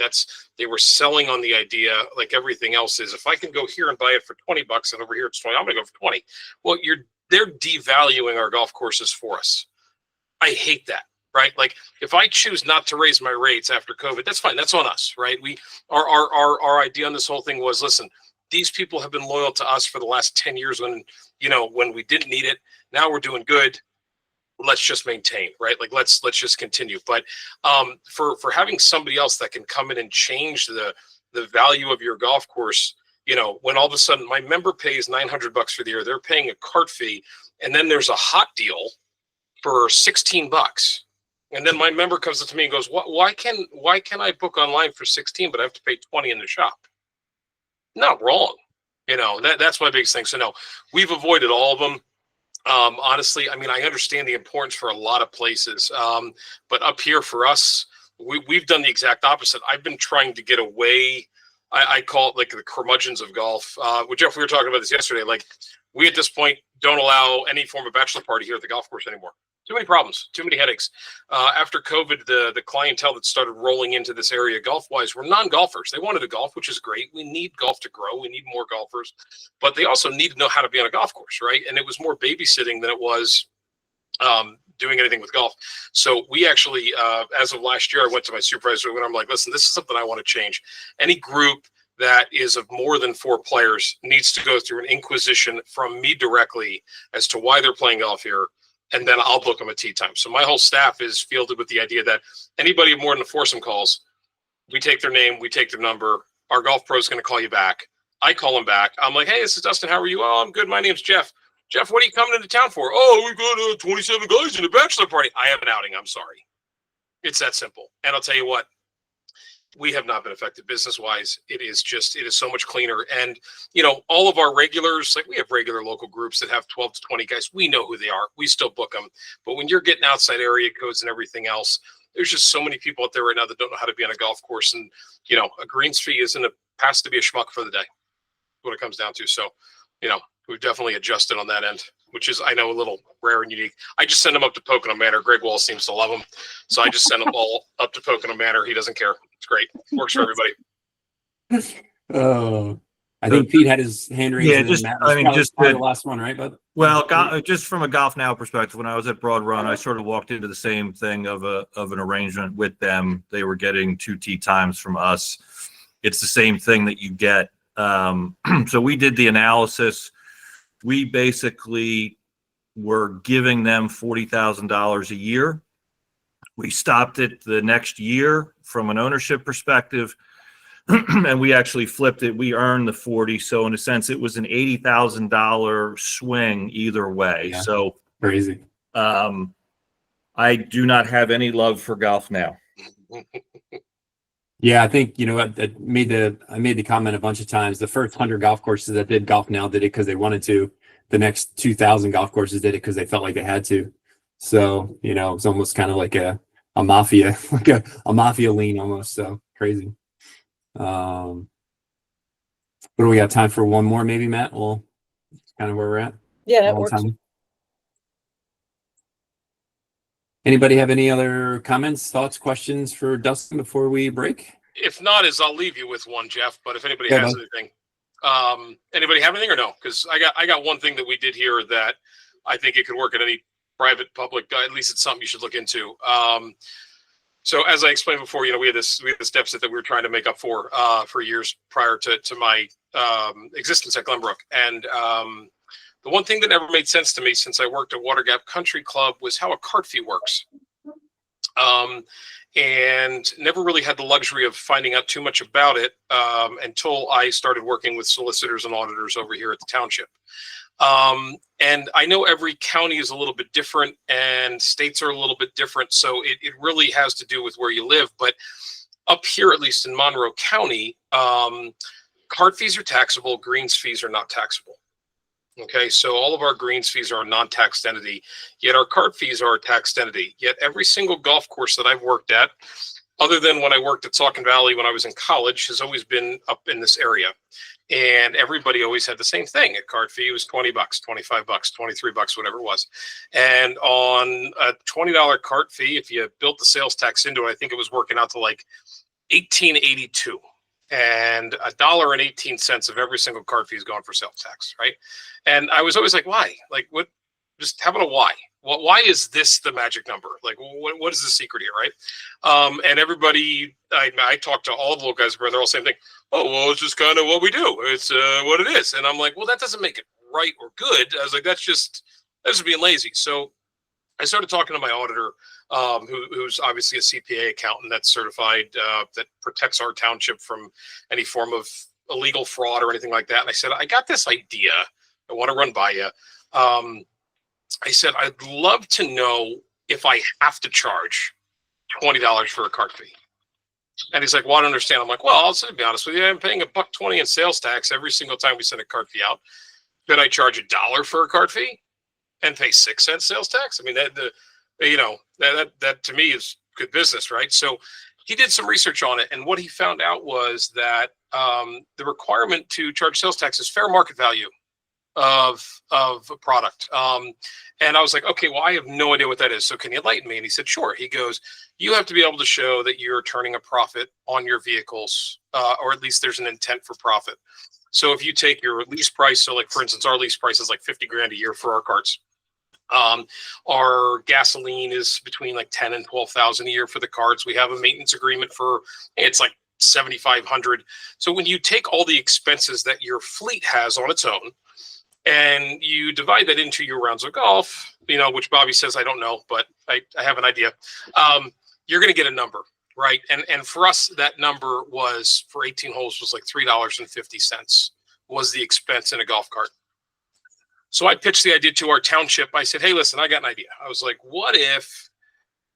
They were selling on the idea, like everything else is, if I can go here and buy it for $20 and over here it's 20, I'm gonna go for 20. Well, they're devaluing our golf courses for us. I hate that. Right? Like if I choose not to raise my rates after COVID, that's fine. That's on us, right? Our idea on this whole thing was, listen, these people have been loyal to us for the last 10 years when we didn't need it. Now we're doing good. Let's just maintain, right? Like let's just continue. But for having somebody else that can come in and change the value of your golf course, you know, when all of a sudden my member pays $900 for the year, they're paying a cart fee, and then there's a hot deal for $16. And then my member comes up to me and goes, why can I book online for 16, but I have to pay 20 in the shop? Not wrong. You know, that's my biggest thing. So no, we've avoided all of them. Honestly, I mean, I understand the importance for a lot of places. But up here for us, we've done the exact opposite. I've been trying to get away I call it like the curmudgeons of golf. With Jeff, we were talking about this yesterday. Like, we at this point don't allow any form of bachelor party here at the golf course anymore. Too many problems, too many headaches. After COVID, the clientele that started rolling into this area golf-wise were non-golfers. They wanted to golf, which is great. We need golf to grow. We need more golfers. But they also need to know how to be on a golf course, right? And it was more babysitting than it was doing anything with golf. So we actually, as of last year, I went to my supervisor and I'm like, listen, this is something I want to change. Any group that is of more than 4 players needs to go through an inquisition from me directly as to why they're playing golf here. And then I'll book them a tee time. So my whole staff is fielded with the idea that anybody more than a foursome calls, we take their name, we take their number. Our golf pro is going to call you back. I call him back. I'm like, hey, this is Dustin. How are you? Oh, I'm good. My name's Jeff. Jeff, what are you coming into town for? Oh, we got 27 guys in a bachelor party. I have an outing. I'm sorry. It's that simple. And I'll tell you what, we have not been affected business-wise. It is so much cleaner. And, you know, all of our regulars, like we have regular local groups that have 12 to 20 guys. We know who they are. We still book them. But when you're getting outside area codes and everything else, there's just so many people out there right now that don't know how to be on a golf course. And, you know, a greens fee has to be a schmuck for the day, what it comes down to. So, you know, we've definitely adjusted on that end, which is, I know, a little rare and unique. I just send them up to Pocono Manor. Greg Wall seems to love them. So I just send them all up to Pocono Manor. He doesn't care. It's great. Works for everybody. Oh, I think Pete had his hand raised. Yeah, and just- Matt I was mean, probably just the to- last one, right? But Well, just from a Golf Now perspective, when I was at Broad Run, I sort of walked into the same thing of an arrangement with them. They were getting 2 tee times from us. It's the same thing that you get. So we did the analysis. We basically were giving them $40,000 a year. We stopped it the next year from an ownership perspective, and we actually flipped it. We earned the 40. So in a sense, it was an $80,000 swing either way. Yeah. So crazy. I do not have any love for Golf Now. Yeah, I think, you know, I made the comment a bunch of times. The first 100 golf courses that did Golf Now did it because they wanted to. The next 2,000 golf courses did it because they felt like they had to. So, you know, it's almost kind of like a mafia, like a mafia lean almost. So crazy. What do we got time for? One more, maybe, Matt? Well, kind of where we're at. Yeah, that All works. time. Anybody have any other comments, thoughts, questions for Dustin before we break? If not, I'll leave you with one, Jeff. But if anybody Yeah, has bud. anything, anybody have anything or no? Because I got one thing that we did here that I think it could work at any private, public. At least it's something you should look into. So as I explained before, you know, we had this deficit that we were trying to make up for years prior to my existence at Glenbrook. And the one thing that never made sense to me since I worked at Water Gap Country Club was how a cart fee works. And never really had the luxury of finding out too much about it until I started working with solicitors and auditors over here at the township. And I know every county is a little bit different and states are a little bit different. So it really has to do with where you live. But up here, at least in Monroe County, cart fees are taxable, greens fees are not taxable. Okay, so all of our greens fees are a non-taxed entity, yet our cart fees are a taxed entity. Yet every single golf course that I've worked at, other than when I worked at Saucon Valley when I was in college, has always been up in this area. And everybody always had the same thing. A cart fee was $20, $25, $23, whatever it was. And on a $20 cart fee, if you built the sales tax into it, I think it was working out to like $18.82. And $1.18 of every single cart fee is going for sales tax, right? And I was always like, why? Like, what? Just having a why. Well, why is this the magic number? Like, what is the secret here, right? And everybody, I talked to all the little guys, they're all saying thing. Oh, well, it's just kind of what we do. It's what it is. And I'm like, well, that doesn't make it right or good. I was like, that's just being lazy. So I started talking to my auditor, who's obviously a CPA accountant that's certified, that protects our township from any form of illegal fraud or anything like that. And I said, I got this idea. I want to run by you. I said, I'd love to know if I have to charge $20 for a cart fee. And he's like, well, I don't understand. I'm like, well, I'll be honest with you. I'm paying $1.20 in sales tax every single time we send a cart fee out. Should I charge $1 for a cart fee and pay 6 cents sales tax? I mean, that to me is good business, right? So he did some research on it, and what he found out was that the requirement to charge sales tax is fair market value of a product. And I was like, okay, well, I have no idea what that is. So can you enlighten me? And he said, sure. He goes, you have to be able to show that you're turning a profit on your vehicles, or at least there's an intent for profit. So if you take your lease price, so like, for instance, our lease price is like 50 grand a year for our carts. Our gasoline is between like 10 and 12,000 a year for the carts. We have a maintenance agreement for, it's like 7,500. So when you take all the expenses that your fleet has on its own, and you divide that into your rounds of golf, you know, which Bobby says I don't know, but I have an idea. You're going to get a number, right? And for us, that number was for 18 holes was like $3.50 was the expense in a golf cart. So I pitched the idea to our township. I said, hey, listen, I got an idea. I was like, what if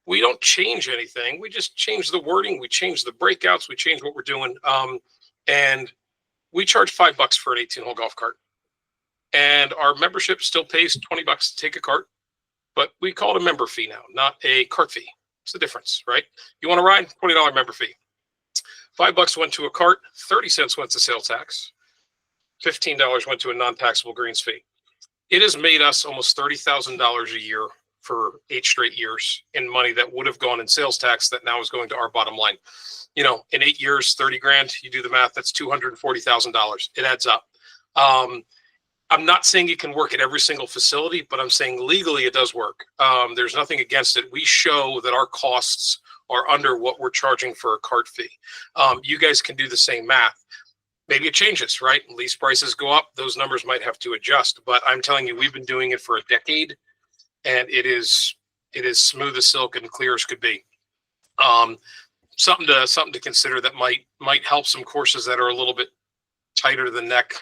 we don't change anything? We just change the wording. We change the breakouts. We change what we're doing. And we charge $5 for an 18-hole golf cart. And our membership still pays $20 to take a cart, but we call it a member fee now, not a cart fee. It's the difference, right? You want to ride? $20 member fee. $5 went to a cart, 30 cents went to sales tax, $15 went to a non-taxable greens fee. It has made us almost $30,000 a year for 8 straight years in money that would have gone in sales tax that now is going to our bottom line. You know, in 8 years, 30 grand, you do the math, that's $240,000. It adds up. I'm not saying it can work at every single facility, but I'm saying legally it does work. There's nothing against it. We show that our costs are under what we're charging for a cart fee. You guys can do the same math. Maybe it changes, right? Lease prices go up. Those numbers might have to adjust, but I'm telling you, we've been doing it for a decade, and it is smooth as silk and clear as could be. Something to consider that might help some courses that are a little bit tighter to the neck,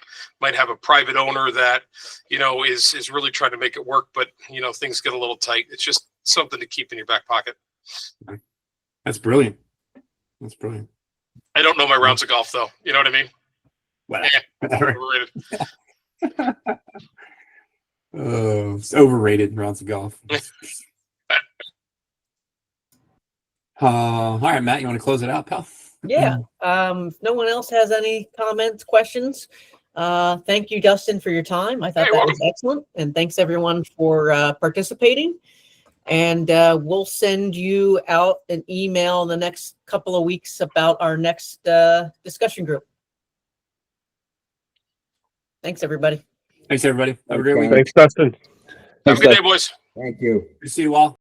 might have a private owner that, you know, is really trying to make it work, but you know, things get a little tight. It's just something to keep in your back pocket. That's brilliant. That's brilliant. I don't know my rounds of golf though. You know what I mean? Whatever. Overrated. Oh, it's overrated rounds of golf. All right, Matt, you want to close it out, pal? Yeah. If no one else has any comments, questions, thank you, Dustin, for your time. I thought Hey, that welcome. was excellent. And thanks everyone for participating. And we'll send you out an email in the next couple of weeks about our next discussion group. Thanks, everybody. Thanks, everybody. Have a great week. Thanks, Dustin. Have a good day, boys. Thank you. Good to see you all.